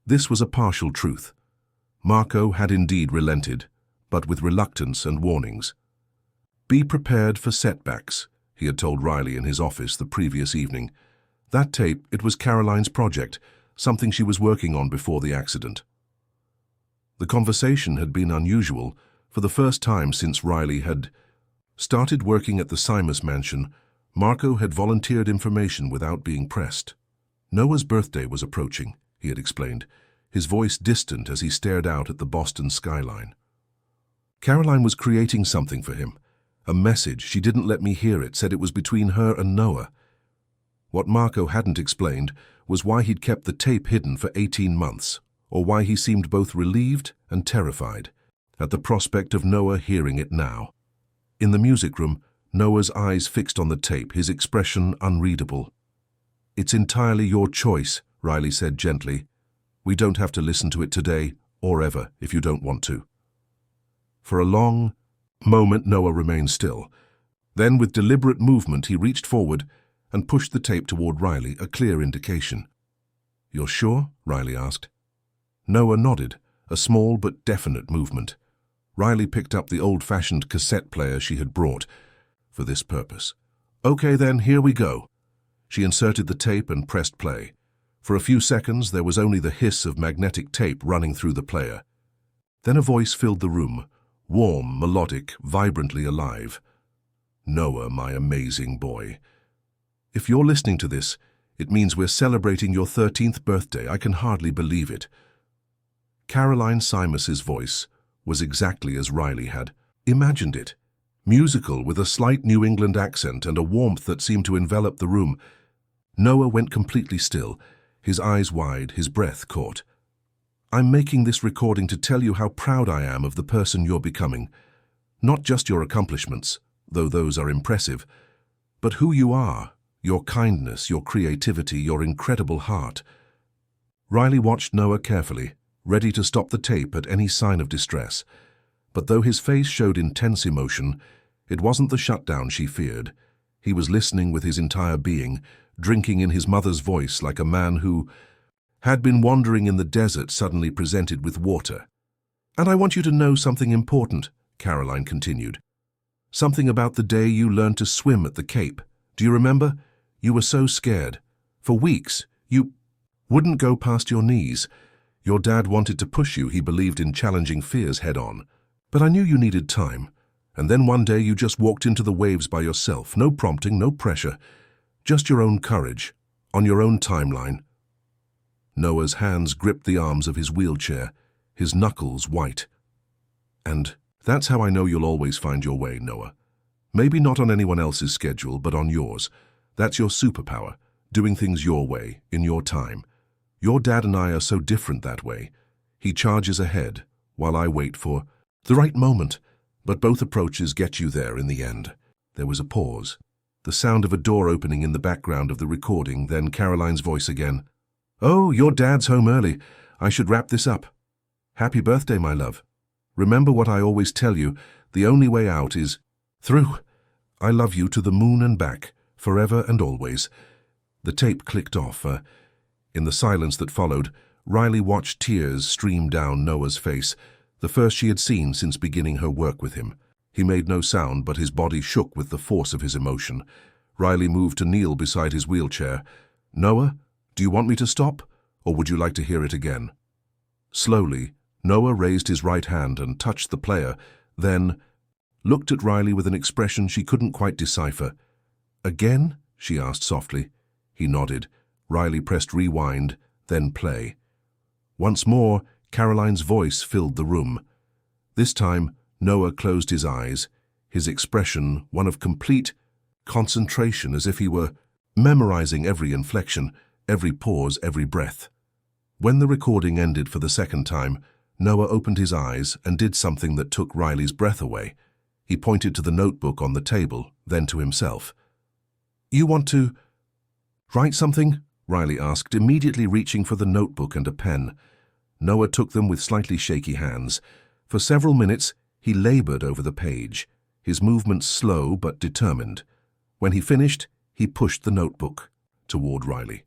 A: This was a partial truth. Marco had indeed relented, but with reluctance and warnings. "Be prepared for setbacks," he had told Riley in his office the previous evening. That tape, it was Caroline's project, something she was working on before the accident. The conversation had been unusual. For the first time since Riley had started working at the Simus mansion, Marco had volunteered information without being pressed. Noah's birthday was approaching, he had explained, his voice distant as he stared out at the Boston skyline. Caroline was creating something for him. A message, she didn't let me hear it, said it was between her and Noah. What Marco hadn't explained was why he'd kept the tape hidden for 18 months, or why he seemed both relieved and terrified at the prospect of Noah hearing it now. In the music room, Noah's eyes fixed on the tape, his expression unreadable. "It's entirely your choice," Riley said gently. "We don't have to listen to it today or ever if you don't want to." For a long moment, Noah remained still. Then, with deliberate movement, he reached forward and pushed the tape toward Riley, a clear indication. "You're sure?" Riley asked. Noah nodded, a small but definite movement. Riley picked up the old-fashioned cassette player she had brought for this purpose. "Okay then, here we go." She inserted the tape and pressed play. For a few seconds, there was only the hiss of magnetic tape running through the player. Then a voice filled the room, warm, melodic, vibrantly alive. "Noah, my amazing boy. If you're listening to this, it means we're celebrating your 13th birthday. I can hardly believe it." Caroline Simus's voice was exactly as Riley had imagined it. Musical, with a slight New England accent and a warmth that seemed to envelop the room. Noah went completely still, his eyes wide, his breath caught. "I'm making this recording to tell you how proud I am of the person you're becoming. Not just your accomplishments, though those are impressive, but who you are, your kindness, your creativity, your incredible heart." Riley watched Noah carefully, ready to stop the tape at any sign of distress. But though his face showed intense emotion, it wasn't the shutdown she feared. He was listening with his entire being, drinking in his mother's voice like a man who had been wandering in the desert suddenly presented with water. "And I want you to know something important," Caroline continued. "Something about the day you learned to swim at the Cape. Do you remember? You were so scared. For weeks, you wouldn't go past your knees. Your dad wanted to push you. He believed in challenging fears head-on. But I knew you needed time. And then one day you just walked into the waves by yourself. No prompting, no pressure. Just your own courage, on your own timeline." Noah's hands gripped the arms of his wheelchair, his knuckles white. "And that's how I know you'll always find your way, Noah. Maybe not on anyone else's schedule, but on yours. That's your superpower, doing things your way, in your time. Your dad and I are so different that way. He charges ahead, while I wait for the right moment. But both approaches get you there in the end." There was a pause. The sound of a door opening in the background of the recording, then Caroline's voice again. "Oh, your dad's home early. I should wrap this up. Happy birthday, my love. Remember what I always tell you, the only way out is through. I love you to the moon and back, forever and always." The tape clicked off. In the silence that followed, Riley watched tears stream down Noah's face, the first she had seen since beginning her work with him. He made no sound, but his body shook with the force of his emotion. Riley moved to kneel beside his wheelchair. "Noah, do you want me to stop, or would you like to hear it again?" Slowly, Noah raised his right hand and touched the player, then looked at Riley with an expression she couldn't quite decipher. "Again?" she asked softly. He nodded. Riley pressed rewind, then play. Once more, Caroline's voice filled the room. This time, Noah closed his eyes, his expression one of complete concentration, as if he were memorizing every inflection, every pause, every breath. When the recording ended for the second time, Noah opened his eyes and did something that took Riley's breath away. He pointed to the notebook on the table, then to himself. "You want to write something?" Riley asked, immediately reaching for the notebook and a pen. Noah took them with slightly shaky hands. For several minutes, he labored over the page, his movements slow but determined. When he finished, he pushed the notebook toward Riley.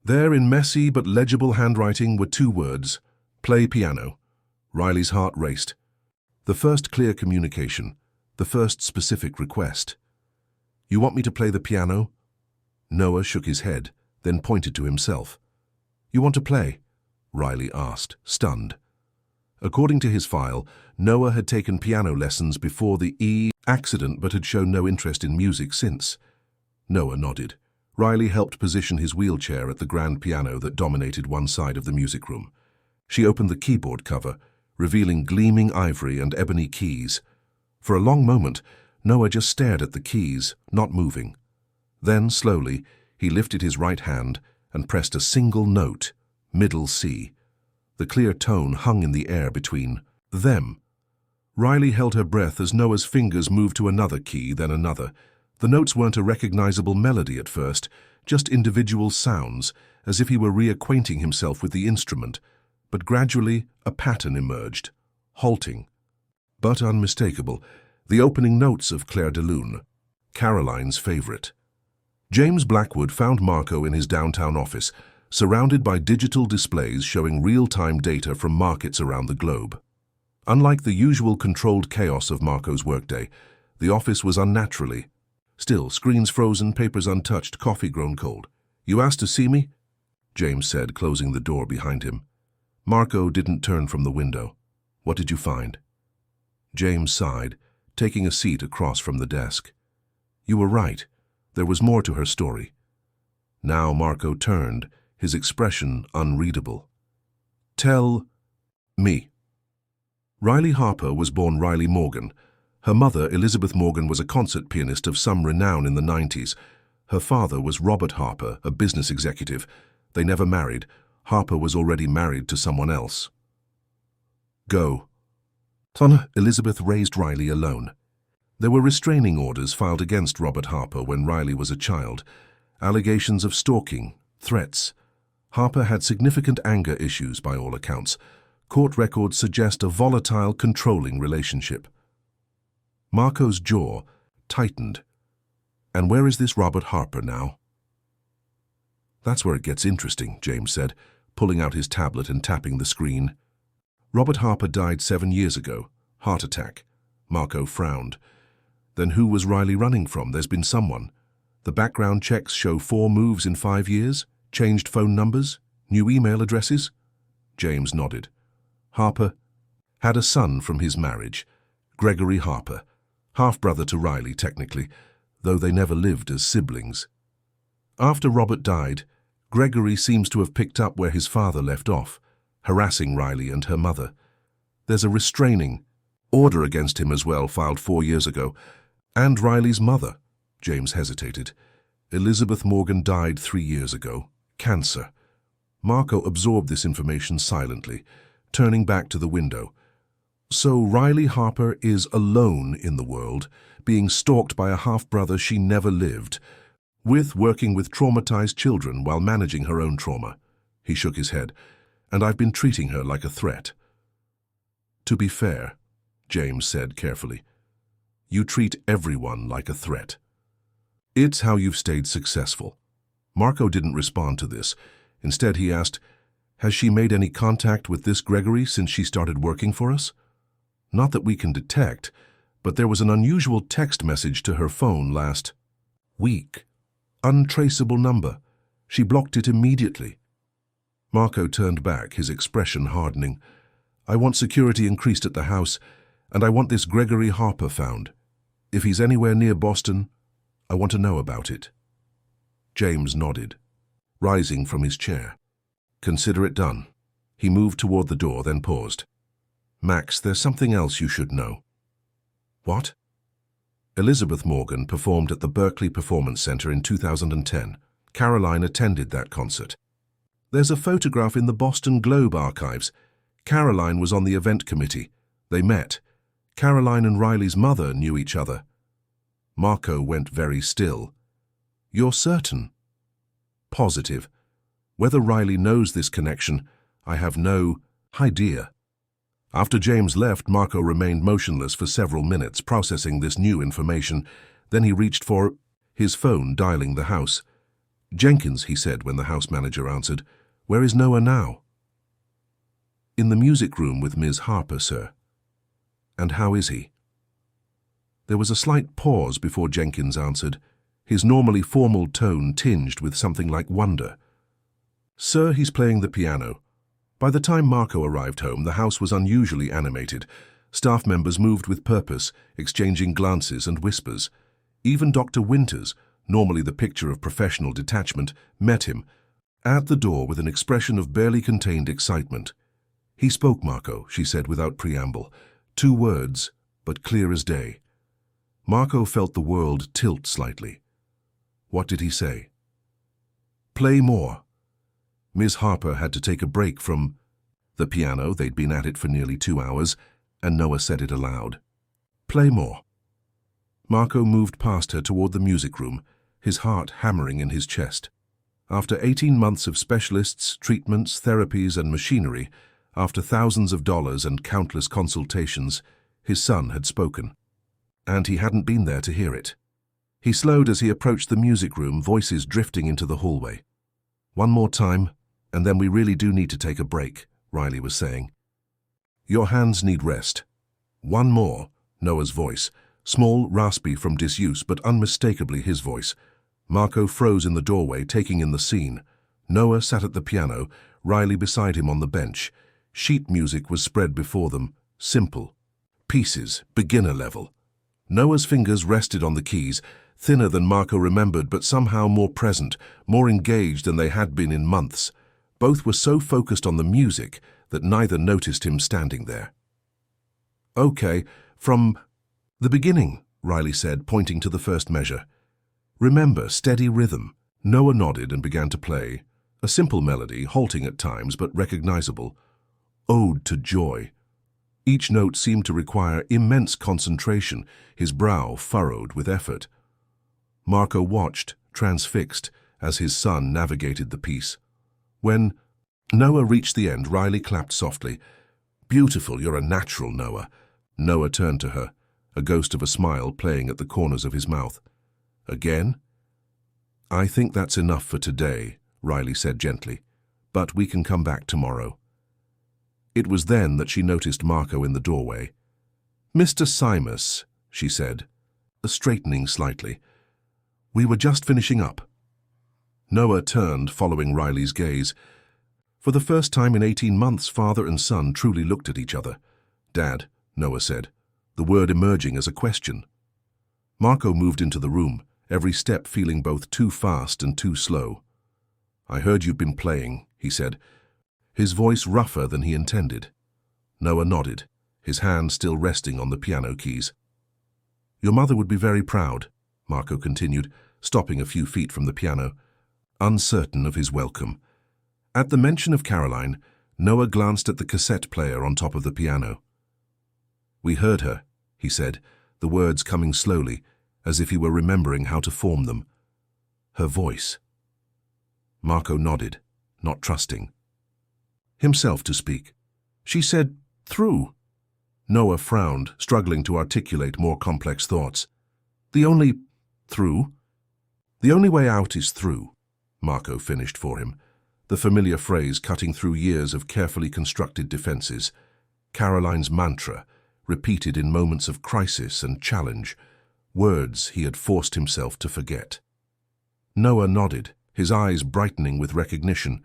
A: There, in messy but legible handwriting, were two words: "Play piano." Riley's heart raced. The first clear communication, the first specific request. "You want me to play the piano?" Noah shook his head, then pointed to himself. "You want to play?" Riley asked, stunned. According to his file, Noah had taken piano lessons before the accident but had shown no interest in music since. Noah nodded. Riley helped position his wheelchair at the grand piano that dominated one side of the music room. She opened the keyboard cover, revealing gleaming ivory and ebony keys. For a long moment, Noah just stared at the keys, not moving. Then, slowly, he lifted his right hand and pressed a single note, middle C. The clear tone hung in the air between them. Riley held her breath as Noah's fingers moved to another key, then another. The notes weren't a recognizable melody at first, just individual sounds, as if he were reacquainting himself with the instrument. But gradually, a pattern emerged, halting, but unmistakable, the opening notes of Clair de Lune, Caroline's favorite. James Blackwood found Marco in his downtown office, surrounded by digital displays showing real-time data from markets around the globe. Unlike the usual controlled chaos of Marco's workday, the office was unnaturally still, screens frozen, papers untouched, coffee grown cold. "You asked to see me?" James said, closing the door behind him. Marco didn't turn from the window. "What did you find?" James sighed, taking a seat across from the desk. "You were right. There was more to her story." Now Marco turned, his expression unreadable. "Tell me." Riley Harper was born Riley Morgan. Her mother, Elizabeth Morgan, was a concert pianist of some renown in the 90s. Her father was Robert Harper, a business executive. They never married. Harper was already married to someone else. "Go." Elizabeth raised Riley alone. There were restraining orders filed against Robert Harper when Riley was a child. Allegations of stalking, threats. Harper had significant anger issues by all accounts. Court records suggest a volatile, controlling relationship. Marco's jaw tightened. And where is this Robert Harper now? That's where it gets interesting, James said, pulling out his tablet and tapping the screen. Robert Harper died 7 years ago. Heart attack. Marco frowned. Then who was Riley running from? There's been someone. The background checks show 4 moves in 5 years, changed phone numbers, new email addresses. James nodded. Harper had a son from his marriage, Gregory Harper, half-brother to Riley technically, though they never lived as siblings. After Robert died, Gregory seems to have picked up where his father left off, harassing Riley and her mother. There's a restraining order against him as well, filed 4 years ago. And Riley's mother. James hesitated. Elizabeth Morgan died 3 years ago. Cancer. Marco absorbed this information silently, turning back to the window. So Riley Harper is alone in the world, being stalked by a half-brother she never lived, working with traumatized children while managing her own trauma. He shook his head. And I've been treating her like a threat. To be fair, James said carefully, you treat everyone like a threat. It's how you've stayed successful. Marco didn't respond to this. Instead, he asked, has she made any contact with this Gregory since she started working for us? Not that we can detect, but there was an unusual text message to her phone last week. Untraceable number. She blocked it immediately. Marco turned back, his expression hardening. I want security increased at the house, and I want this Gregory Harper found. If he's anywhere near Boston, I want to know about it. James nodded, rising from his chair. Consider it done. He moved toward the door, then paused. Max, there's something else you should know. What? Elizabeth Morgan performed at the Berkeley Performance Center in 2010. Caroline attended that concert. There's a photograph in the Boston Globe archives. Caroline was on the event committee. They met. Caroline and Riley's mother knew each other. Marco went very still. You're certain? Positive. Whether Riley knows this connection, I have no idea. After James left, Marco remained motionless for several minutes, processing this new information. Then he reached for his phone, dialing the house. Jenkins, he said when the house manager answered. Where is Noah now? In the music room with Ms. Harper, sir. And how is he? There was a slight pause before Jenkins answered, his normally formal tone tinged with something like wonder. Sir, he's playing the piano. By the time Marco arrived home, the house was unusually animated. Staff members moved with purpose, exchanging glances and whispers. Even Dr. Winters, normally the picture of professional detachment, met him at the door with an expression of barely contained excitement. He spoke, Marco, she said without preamble. 2 words, but clear as day. Marco felt the world tilt slightly. What did he say? Play more. Ms. Harper had to take a break from the piano. They'd been at it for nearly 2 hours, and Noah said it aloud. Play more. Marco moved past her toward the music room, his heart hammering in his chest. After 18 months of specialists, treatments, therapies, and machinery, after thousands of dollars and countless consultations, his son had spoken. And he hadn't been there to hear it. He slowed as he approached the music room, voices drifting into the hallway. One more time, and then we really do need to take a break, Riley was saying. Your hands need rest. One more, Noah's voice, small, raspy from disuse, but unmistakably his voice. Marco froze in the doorway, taking in the scene. Noah sat at the piano, Riley beside him on the bench. Sheet music was spread before them, simple. Pieces, beginner level. Noah's fingers rested on the keys, thinner than Marco remembered, but somehow more present, more engaged than they had been in months. Both were so focused on the music that neither noticed him standing there. Okay, from the beginning, Riley said, pointing to the first measure. Remember, steady rhythm. Noah nodded and began to play. A simple melody, halting at times, but recognizable. Ode to Joy. Each note seemed to require immense concentration, his brow furrowed with effort. Marco watched, transfixed, as his son navigated the piece. When Noah reached the end, Riley clapped softly. Beautiful, you're a natural, Noah. Noah turned to her, a ghost of a smile playing at the corners of his mouth. Again? I think that's enough for today, Riley said gently, but we can come back tomorrow. It was then that she noticed Marco in the doorway. Mr. Simus, she said, straightening slightly. We were just finishing up. Noah turned, following Riley's gaze. For the first time in 18 months, father and son truly looked at each other. Dad, Noah said, the word emerging as a question. Marco moved into the room, every step feeling both too fast and too slow. I heard you've been playing, he said, his voice rougher than he intended. Noah nodded, his hand still resting on the piano keys. Your mother would be very proud, Marco continued, stopping a few feet from the piano, uncertain of his welcome. At the mention of Caroline, Noah glanced at the cassette player on top of the piano. We heard her, he said, the words coming slowly, as if he were remembering how to form them. Her voice. Marco nodded, not trusting. Himself to speak. She said, through. Noah frowned, struggling to articulate more complex thoughts. Through? The only way out is through, Marco finished for him, the familiar phrase cutting through years of carefully constructed defenses. Caroline's mantra, repeated in moments of crisis and challenge, words he had forced himself to forget. Noah nodded, his eyes brightening with recognition.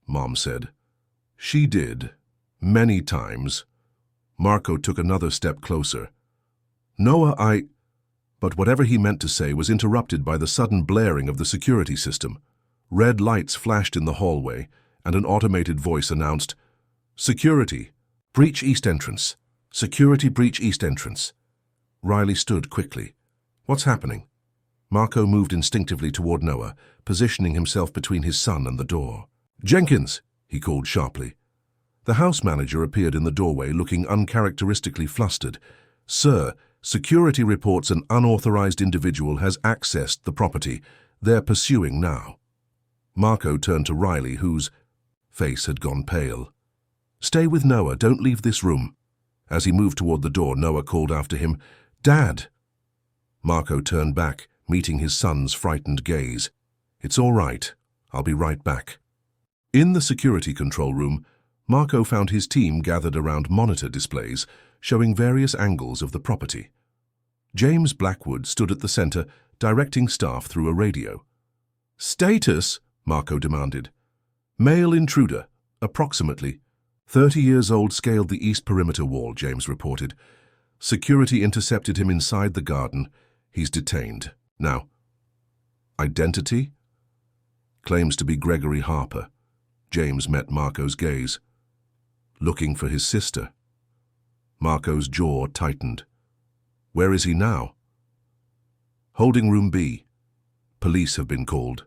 A: Mom said, she did, many times. Marco took another step closer. Noah, But whatever he meant to say was interrupted by the sudden blaring of the security system. Red lights flashed in the hallway, and an automated voice announced, Security, breach east entrance. Security, breach east entrance. Riley stood quickly. What's happening? Marco moved instinctively toward Noah, positioning himself between his son and the door. Jenkins, he called sharply. The house manager appeared in the doorway, looking uncharacteristically flustered. Sir, security reports an unauthorized individual has accessed the property. They're pursuing now. Marco turned to Riley, whose face had gone pale. Stay with Noah, don't leave this room. As he moved toward the door, Noah called after him, Dad! Marco turned back, meeting his son's frightened gaze. It's all right. I'll be right back. In the security control room, Marco found his team gathered around monitor displays showing various angles of the property. James Blackwood stood at the center, directing staff through a radio. Status, Marco demanded. Male intruder, approximately 30 years old, scaled the east perimeter wall, James reported. Security intercepted him inside the garden. He's detained. Now, identity? Claims to be Gregory Harper. James met Marco's gaze. Looking for his sister. Marco's jaw tightened. Where is he now? Holding room B. Police have been called.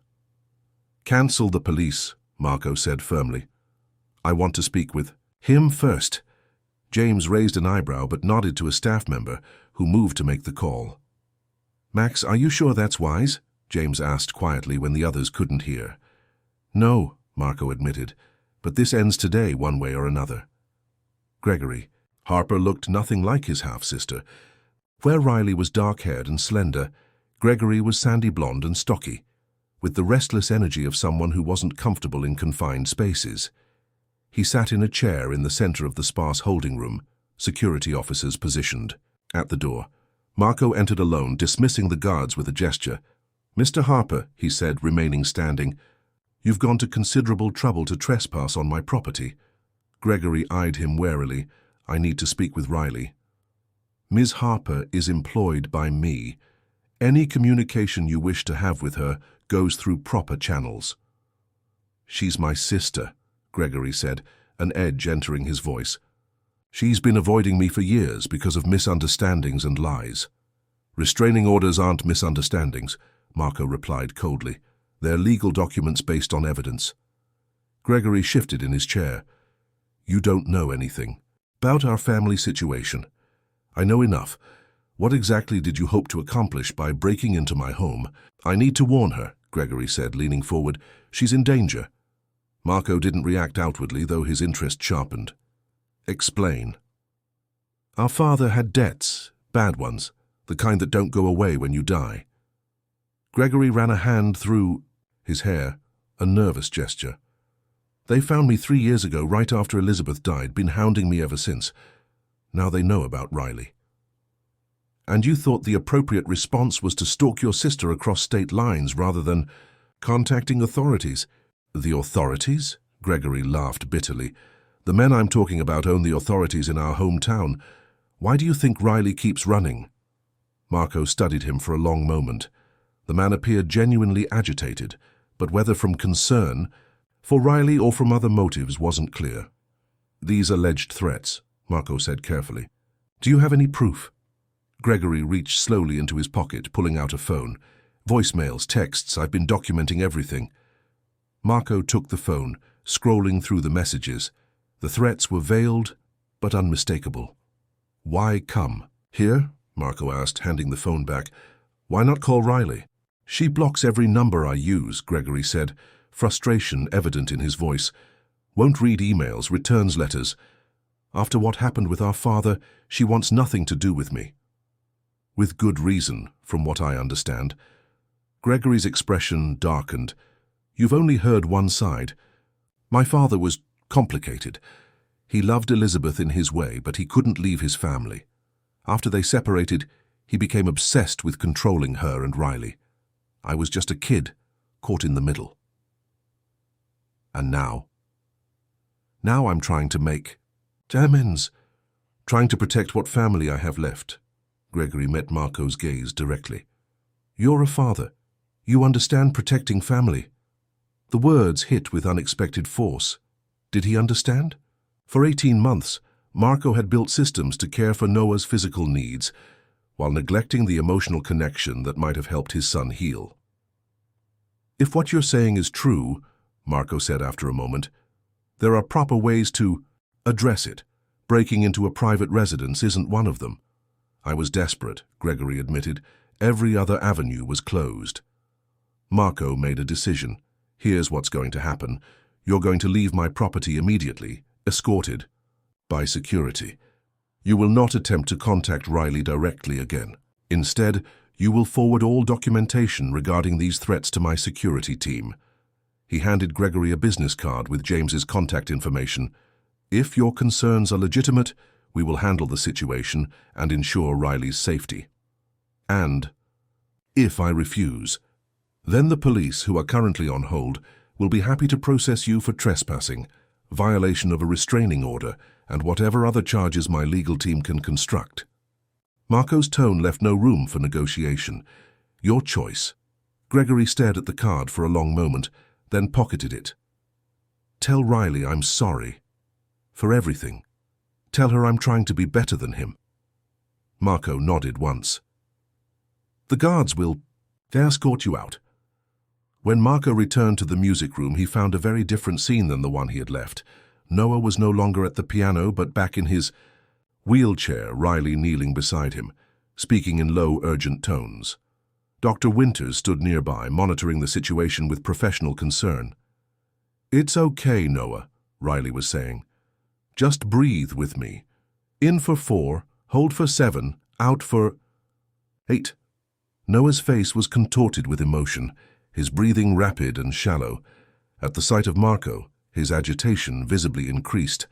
A: Cancel the police, Marco said firmly. I want to speak with him first. James raised an eyebrow but nodded to a staff member who moved to make the call. Max, are you sure that's wise? James asked quietly when the others couldn't hear. No, Marco admitted, but this ends today one way or another. Gregory. Harper looked nothing like his half-sister. Where Riley was dark-haired and slender, Gregory was sandy blonde and stocky, with the restless energy of someone who wasn't comfortable in confined spaces. He sat in a chair in the center of the sparse holding room, security officers positioned. At the door, Marco entered alone, dismissing the guards with a gesture. Mr. Harper, he said, remaining standing, you've gone to considerable trouble to trespass on my property. Gregory eyed him warily. I need to speak with Riley. Ms. Harper is employed by me. Any communication you wish to have with her goes through proper channels. She's my sister, Gregory said, an edge entering his voice. She's been avoiding me for years because of misunderstandings and lies. Restraining orders aren't misunderstandings, Marco replied coldly. They're legal documents based on evidence. Gregory shifted in his chair. You don't know anything about our family situation. I know enough. What exactly did you hope to accomplish by breaking into my home? I need to warn her, Gregory said, leaning forward. She's in danger. Marco didn't react outwardly, though his interest sharpened. Explain. Our father had debts, bad ones, the kind that don't go away when you die. Gregory ran a hand through his hair, a nervous gesture. They found me 3 years ago, right after Elizabeth died, been hounding me ever since. Now they know about Riley. And you thought the appropriate response was to stalk your sister across state lines rather than contacting authorities. The authorities? Gregory laughed bitterly. The men I'm talking about own the authorities in our hometown. Why do you think Riley keeps running? Marco studied him for a long moment. The man appeared genuinely agitated, but whether from concern for Riley or from other motives wasn't clear. These alleged threats, Marco said carefully. Do you have any proof? Gregory reached slowly into his pocket, pulling out a phone. Voicemails, texts, I've been documenting everything. Marco took the phone, scrolling through the messages. The threats were veiled, but unmistakable. Why come? Here? Marco asked, handing the phone back. Why not call Riley? She blocks every number I use, Gregory said, frustration evident in his voice. Won't read emails, returns letters. After what happened with our father, she wants nothing to do with me. With good reason, from what I understand. Gregory's expression darkened. You've only heard one side. My father was complicated. He loved Elizabeth in his way, but he couldn't leave his family. After they separated, he became obsessed with controlling her and Riley. I was just a kid, caught in the middle. And now? Now I'm trying to make amends, trying to protect what family I have left. Gregory met Marco's gaze directly. You're a father. You understand protecting family. The words hit with unexpected force. Did he understand? For 18 months, Marco had built systems to care for Noah's physical needs, while neglecting the emotional connection that might have helped his son heal. If what you're saying is true, Marco said after a moment, there are proper ways to address it. Breaking into a private residence isn't one of them. I was desperate, Gregory admitted. Every other avenue was closed. Marco made a decision. Here's what's going to happen. You're going to leave my property immediately, escorted by security. You will not attempt to contact Riley directly again. Instead, you will forward all documentation regarding these threats to my security team. He handed Gregory a business card with James's contact information. If your concerns are legitimate, we will handle the situation and ensure Riley's safety. And if I refuse, then the police, who are currently on hold, will be happy to process you for trespassing, violation of a restraining order, and whatever other charges my legal team can construct. Marco's tone left no room for negotiation. Your choice. Gregory stared at the card for a long moment, then pocketed it. Tell Riley I'm sorry. For everything. Tell her I'm trying to be better than him. Marco nodded once. The guards will escort you out. When Marco returned to the music room, he found a very different scene than the one he had left. Noah was no longer at the piano, but back in his wheelchair, Riley kneeling beside him, speaking in low, urgent tones. Dr. Winters stood nearby, monitoring the situation with professional concern. It's okay, Noah, Riley was saying. Just breathe with me. In for 4, hold for 7, out for 8. Noah's face was contorted with emotion, his breathing rapid and shallow. At the sight of Marco, his agitation visibly increased.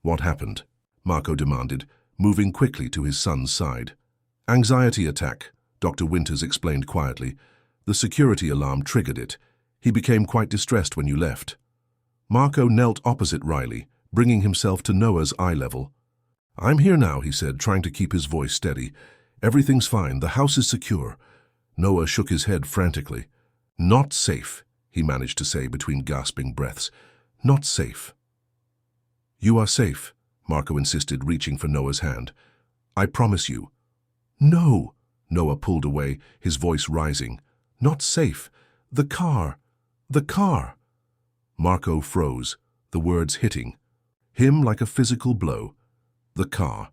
A: What happened? Marco demanded, moving quickly to his son's side. Anxiety attack, Dr. Winters explained quietly. The security alarm triggered it. He became quite distressed when you left. Marco knelt opposite Riley, bringing himself to Noah's eye level. I'm here now, he said, trying to keep his voice steady. Everything's fine. The house is secure. Noah shook his head frantically. Not safe, he managed to say between gasping breaths. Not safe. You are safe, Marco insisted, reaching for Noah's hand. I promise you. No, Noah pulled away, his voice rising. Not safe. The car. The car. Marco froze, the words hitting him like a physical blow. The car.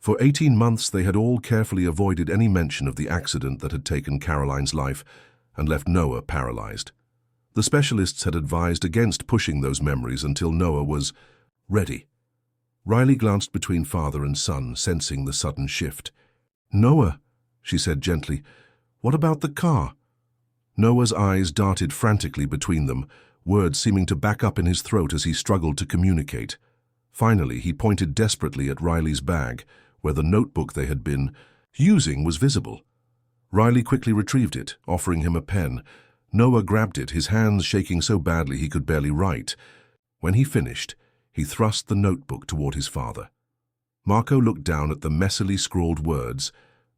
A: For 18 months they had all carefully avoided any mention of the accident that had taken Caroline's life and left Noah paralyzed. The specialists had advised against pushing those memories until Noah was ready. Riley glanced between father and son, sensing the sudden shift. Noah, she said gently, What about the car? Noah's eyes darted frantically between them, words seeming to back up in his throat as he struggled to communicate. Finally, he pointed desperately at Riley's bag, where the notebook they had been using was visible. Riley quickly retrieved it, offering him a pen. Noah grabbed it, his hands shaking so badly he could barely write. When he finished, he thrust the notebook toward his father. Marco looked down at the messily scrawled words,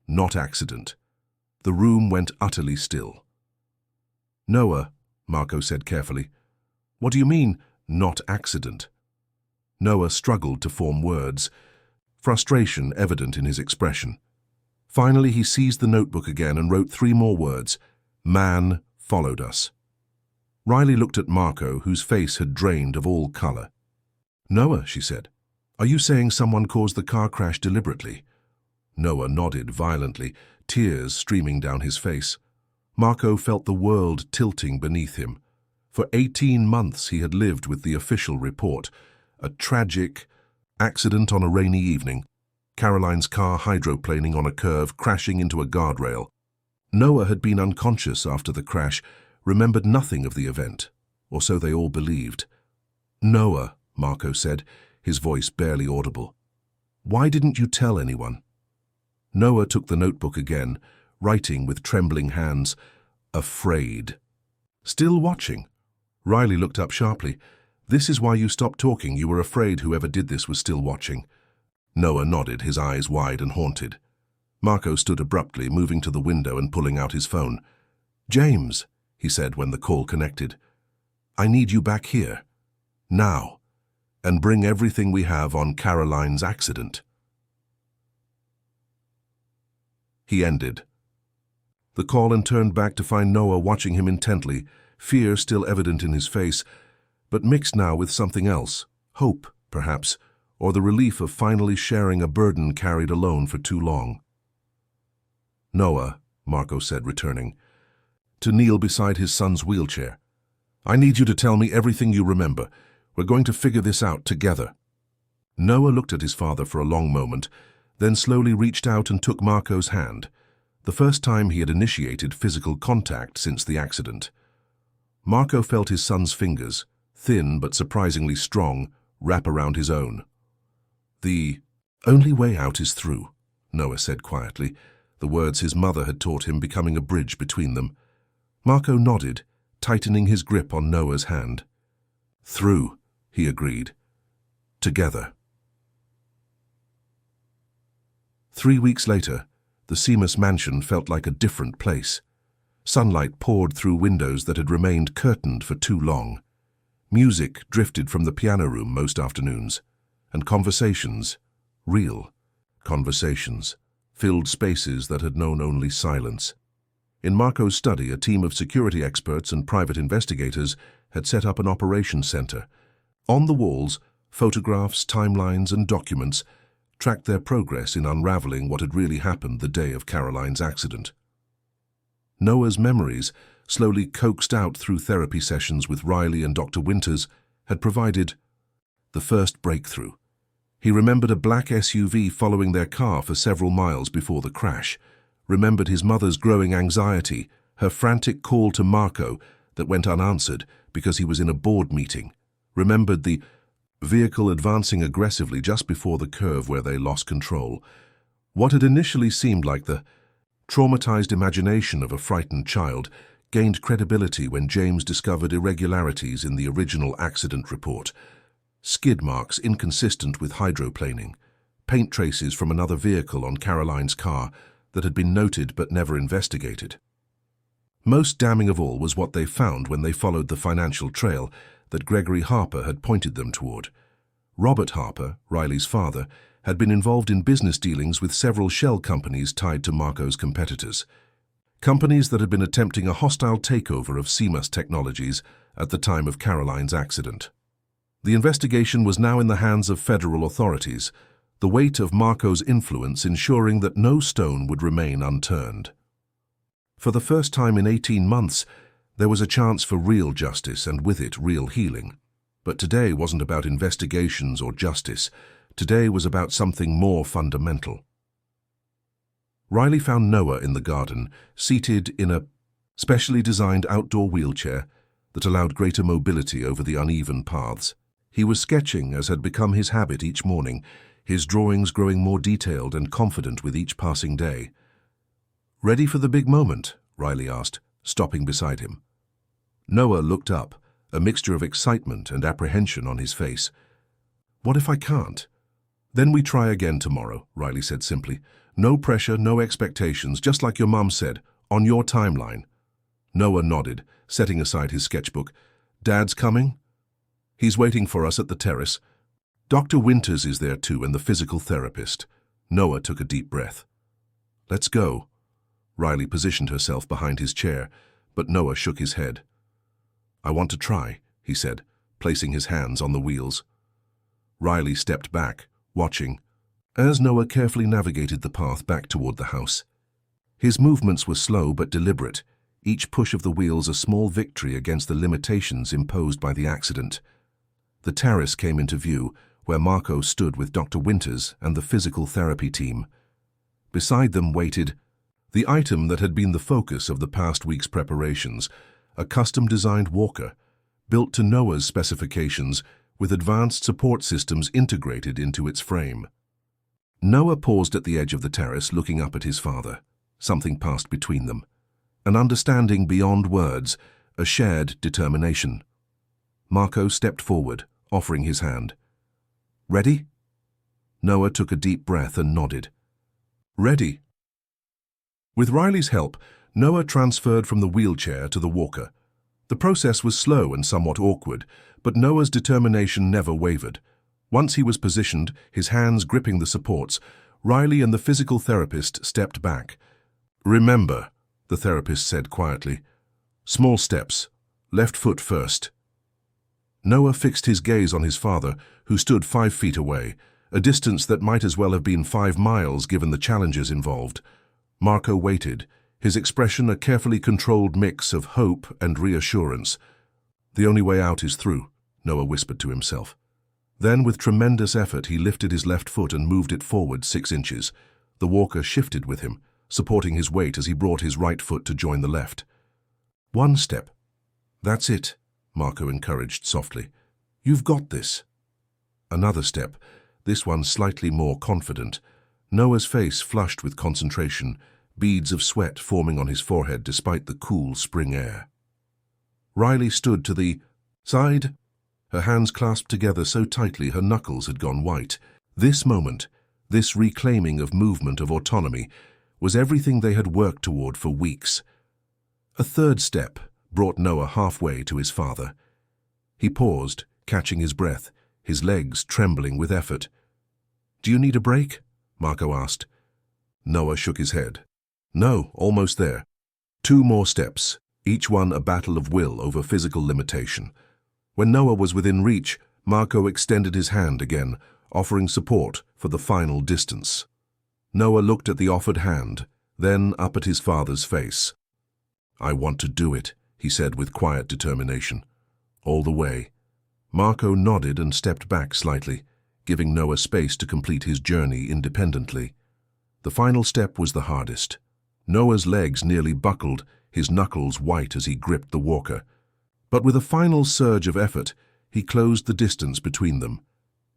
A: "Not accident." The room went utterly still. "Noah," Marco said carefully, "what do you mean, not accident?" Noah struggled to form words, frustration evident in his expression. Finally, he seized the notebook again and wrote 3 more words, "Man followed us." Riley looked at Marco, whose face had drained of all color. "Noah," she said, "are you saying someone caused the car crash deliberately?" Noah nodded violently, tears streaming down his face. Marco felt the world tilting beneath him. For 18 months he had lived with the official report. A tragic accident on a rainy evening. Caroline's car hydroplaning on a curve, crashing into a guardrail. Noah had been unconscious after the crash, remembered nothing of the event, or so they all believed. "Noah," Marco said, his voice barely audible, "why didn't you tell anyone?" Noah took the notebook again, writing with trembling hands, "Afraid." "Still watching?" Riley looked up sharply. "This is why you stopped talking. You were afraid whoever did this was still watching." Noah nodded, his eyes wide and haunted. Marco stood abruptly, moving to the window and pulling out his phone. "James," he said when the call connected, "I need you back here, now, and bring everything we have on Caroline's accident." He ended the call and turned back to find Noah watching him intently, fear still evident in his face, but mixed now with something else, hope, perhaps, or the relief of finally sharing a burden carried alone for too long. "Noah," Marco said, returning, to kneel beside his son's wheelchair, "I need you to tell me everything you remember. We're going to figure this out together." Noah looked at his father for a long moment, then slowly reached out and took Marco's hand, the first time he had initiated physical contact since the accident. Marco felt his son's fingers, thin but surprisingly strong, wrap around his own. "The only way out is through," Noah said quietly, the words his mother had taught him becoming a bridge between them. Marco nodded, tightening his grip on Noah's hand. "Through," he agreed. "Together." 3 weeks later, the Seamus mansion felt like a different place. Sunlight poured through windows that had remained curtained for too long. Music drifted from the piano room most afternoons, and conversations, real conversations, filled spaces that had known only silence. In Marco's study, a team of security experts and private investigators had set up an operations center. On the walls, photographs, timelines, and documents tracked their progress in unraveling what had really happened the day of Caroline's accident. Noah's memories, slowly coaxed out through therapy sessions with Riley and Dr. Winters, had provided the first breakthrough. He remembered a black SUV following their car for several miles before the crash, remembered his mother's growing anxiety, her frantic call to Marco that went unanswered because he was in a board meeting, remembered the vehicle advancing aggressively just before the curve where they lost control. What had initially seemed like the traumatized imagination of a frightened child gained credibility when James discovered irregularities in the original accident report. Skid marks inconsistent with hydroplaning, paint traces from another vehicle on Caroline's car that had been noted but never investigated. Most damning of all was what they found when they followed the financial trail that Gregory Harper had pointed them toward. Robert Harper, Riley's father, had been involved in business dealings with several shell companies tied to Marco's competitors. Companies that had been attempting a hostile takeover of Seamus Technologies at the time of Caroline's accident. The investigation was now in the hands of federal authorities, the weight of Marco's influence ensuring that no stone would remain unturned. For the first time in 18 months, there was a chance for real justice and with it real healing. But today wasn't about investigations or justice. Today was about something more fundamental. Riley found Noah in the garden, seated in a specially designed outdoor wheelchair that allowed greater mobility over the uneven paths. He was sketching, as had become his habit each morning, his drawings growing more detailed and confident with each passing day. "Ready for the big moment?" Riley asked, stopping beside him. Noah looked up, a mixture of excitement and apprehension on his face. "What if I can't?" "Then we try again tomorrow," Riley said simply. "No pressure, no expectations, just like your mum said, on your timeline." Noah nodded, setting aside his sketchbook. "Dad's coming?" "He's waiting for us at the terrace. Dr. Winters is there too, and the physical therapist." Noah took a deep breath. "Let's go." Riley positioned herself behind his chair, but Noah shook his head. "I want to try," he said, placing his hands on the wheels. Riley stepped back, watching, as Noah carefully navigated the path back toward the house. His movements were slow but deliberate, each push of the wheels a small victory against the limitations imposed by the accident. The terrace came into view, where Marco stood with Dr. Winters and the physical therapy team. Beside them waited the item that had been the focus of the past week's preparations, a custom-designed walker, built to Noah's specifications with advanced support systems integrated into its frame. Noah paused at the edge of the terrace, looking up at his father. Something passed between them. An understanding beyond words, a shared determination. Marco stepped forward, offering his hand. "Ready?" Noah took a deep breath and nodded. "Ready." With Riley's help, Noah transferred from the wheelchair to the walker. The process was slow and somewhat awkward, but Noah's determination never wavered. Once he was positioned, his hands gripping the supports, Riley and the physical therapist stepped back. "Remember," the therapist said quietly, "small steps, left foot first." Noah fixed his gaze on his father, who stood 5 feet away, a distance that might as well have been 5 miles given the challenges involved. Marco waited, his expression a carefully controlled mix of hope and reassurance. "The only way out is through," Noah whispered to himself. Then, with tremendous effort, he lifted his left foot and moved it forward 6 inches. The walker shifted with him, supporting his weight as he brought his right foot to join the left. "1 step. That's it," Marco encouraged softly. "You've got this." Another step, this one slightly more confident. Noah's face flushed with concentration, beads of sweat forming on his forehead despite the cool spring air. Riley stood to the side, her hands clasped together so tightly her knuckles had gone white. This moment, this reclaiming of movement, of autonomy, was everything they had worked toward for weeks. A third step brought Noah halfway to his father. He paused, catching his breath, his legs trembling with effort. "Do you need a break?" Marco asked. Noah shook his head. "No, almost there. 2 more steps, each one a battle of will over physical limitation." When Noah was within reach, Marco extended his hand again, offering support for the final distance. Noah looked at the offered hand, then up at his father's face. "I want to do it," he said with quiet determination. "All the way." Marco nodded and stepped back slightly, giving Noah space to complete his journey independently. The final step was the hardest. Noah's legs nearly buckled, his knuckles white as he gripped the walker. But with a final surge of effort, he closed the distance between them.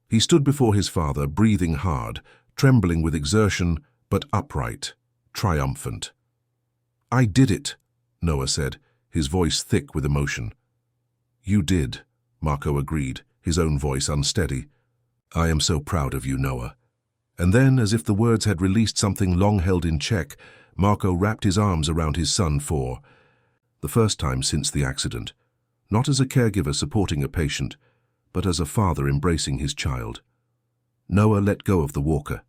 A: He stood before his father, breathing hard, trembling with exertion, but upright, triumphant. "I did it," Noah said, his voice thick with emotion. "You did," Marco agreed, his own voice unsteady. "I am so proud of you, Noah." And then, as if the words had released something long held in check, Marco wrapped his arms around his son for the first time since the accident, not as a caregiver supporting a patient, but as a father embracing his child. Noah let go of the walker,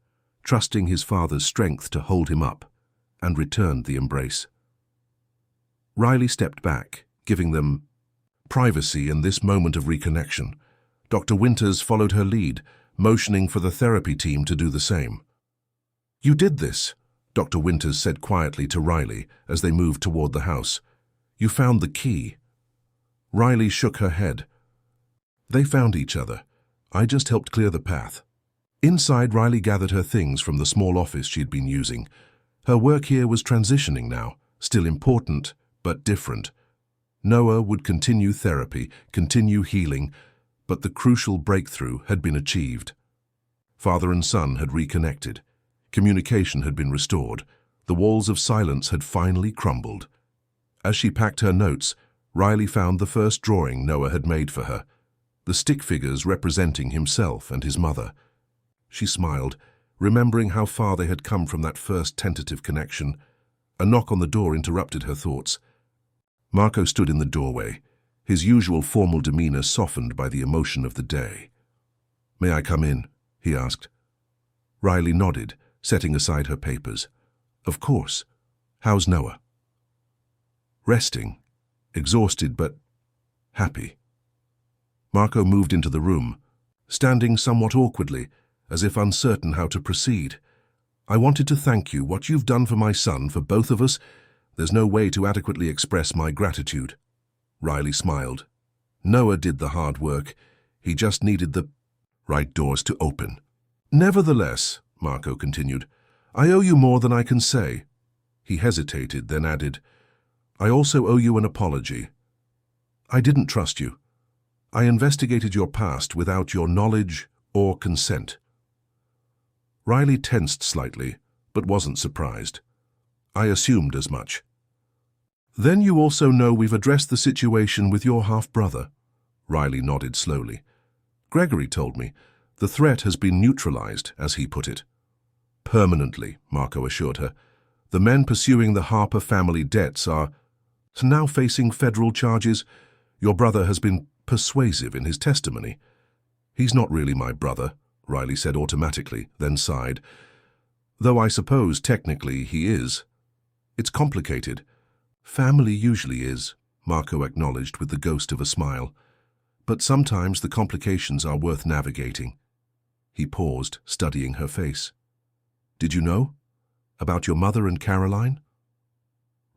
A: trusting his father's strength to hold him up, and returned the embrace. Riley stepped back, giving them privacy in this moment of reconnection. Dr. Winters followed her lead, motioning for the therapy team to do the same. "You did this," Dr. Winters said quietly to Riley as they moved toward the house. "You found the key." Riley shook her head. "They found each other. I just helped clear the path." Inside, Riley gathered her things from the small office she'd been using. Her work here was transitioning now, still important, but different. Noah would continue therapy, continue healing, but the crucial breakthrough had been achieved. Father and son had reconnected. Communication had been restored. The walls of silence had finally crumbled. As she packed her notes, Riley found the first drawing Noah had made for her, the stick figures representing himself and his mother. She smiled, remembering how far they had come from that first tentative connection. A knock on the door interrupted her thoughts. Marco stood in the doorway, his usual formal demeanor softened by the emotion of the day. "May I come in?" he asked. Riley nodded, setting aside her papers. "Of course. How's Noah?" "Resting. Exhausted, but happy." Marco moved into the room, standing somewhat awkwardly, as if uncertain how to proceed. "I wanted to thank you. What you've done for my son, for both of us, there's no way to adequately express my gratitude." Riley smiled. "Noah did the hard work. He just needed the right doors to open." "Nevertheless," Marco continued, "I owe you more than I can say." He hesitated, then added, "I also owe you an apology. I didn't trust you. I investigated your past without your knowledge or consent." Riley tensed slightly, but wasn't surprised. "I assumed as much." "Then you also know we've addressed the situation with your half-brother?" Riley nodded slowly. "Gregory told me. The threat has been neutralized, as he put it." "Permanently," Marco assured her. "The men pursuing the Harper family debts are now facing federal charges. Your brother has been persuasive in his testimony." "He's not really my brother," Riley said automatically, then sighed. "Though I suppose technically he is. It's complicated." "Family usually is," Marco acknowledged with the ghost of a smile. "But sometimes the complications are worth navigating." He paused, studying her face. "Did you know? About your mother and Caroline?"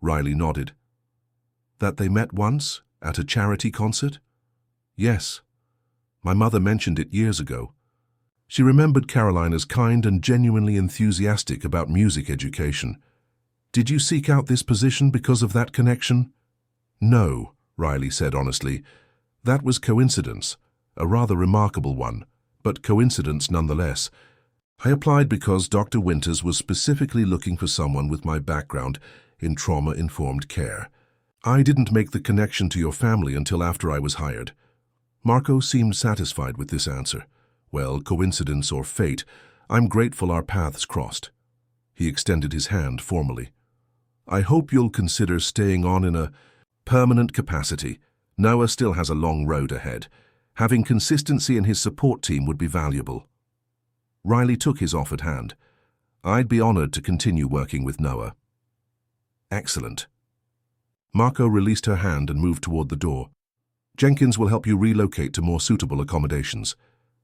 A: Riley nodded. "That they met once, at a charity concert?" "Yes. My mother mentioned it years ago. She remembered Caroline as kind and genuinely enthusiastic about music education. Did you seek out this position because of that connection?" "No," Riley said honestly. "That was coincidence, a rather remarkable one, but coincidence nonetheless. I applied because Dr. Winters was specifically looking for someone with my background in trauma-informed care. I didn't make the connection to your family until after I was hired." Marco seemed satisfied with this answer. "Well, coincidence or fate, I'm grateful our paths crossed." He extended his hand formally. "I hope you'll consider staying on in a permanent capacity. Noah still has a long road ahead. Having consistency in his support team would be valuable." Riley took his offered hand. "I'd be honored to continue working with Noah." "Excellent." Marco released her hand and moved toward the door. "Jenkins will help you relocate to more suitable accommodations.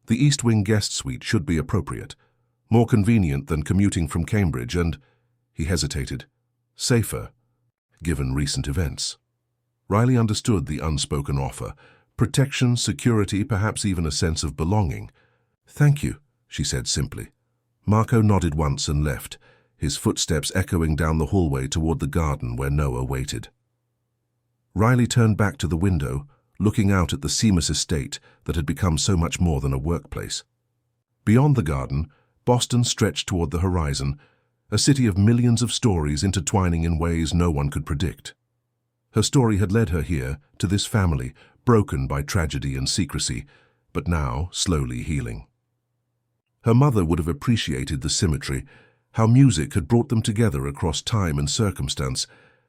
A: The East Wing guest suite should be appropriate. More convenient than commuting from Cambridge and," he hesitated, "safer, given recent events." Riley understood the unspoken offer. Protection, security, perhaps even a sense of belonging. "Thank you," she said simply. Marco nodded once and left, his footsteps echoing down the hallway toward the garden where Noah waited. Riley turned back to the window, looking out at the Seamus estate that had become so much more than a workplace. Beyond the garden, Boston stretched toward the horizon, a city of millions of stories intertwining in ways no one could predict. Her story had led her here, to this family, broken by tragedy and secrecy, but now slowly healing. Her mother would have appreciated the symmetry, how music had brought them together across time and circumstance,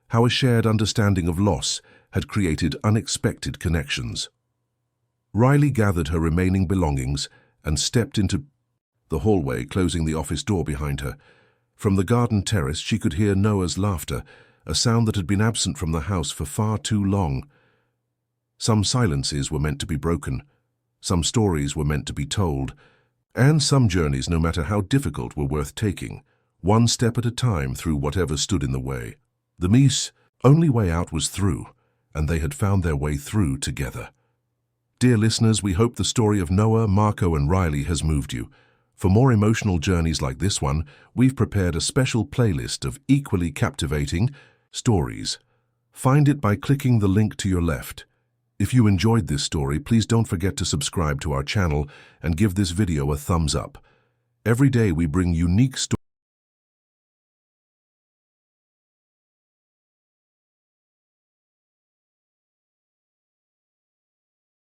A: how a shared understanding of loss had created unexpected connections. Riley gathered her remaining belongings and stepped into the hallway, closing the office door behind her. From the garden terrace she could hear Noah's laughter, a sound that had been absent from the house for far too long. Some silences were meant to be broken, some stories were meant to be told, and some journeys, no matter how difficult, were worth taking, one step at a time through whatever stood in the way. The Mies' only way out was through, and they had found their way through together. Dear listeners, we hope the story of Noah, Marco, and Riley has moved you. For more emotional journeys like this one, we've prepared a special playlist of equally captivating stories. Find it by clicking the link to your left. If you enjoyed this story, please don't forget to subscribe to our channel and give this video a thumbs up. Every day we bring unique stories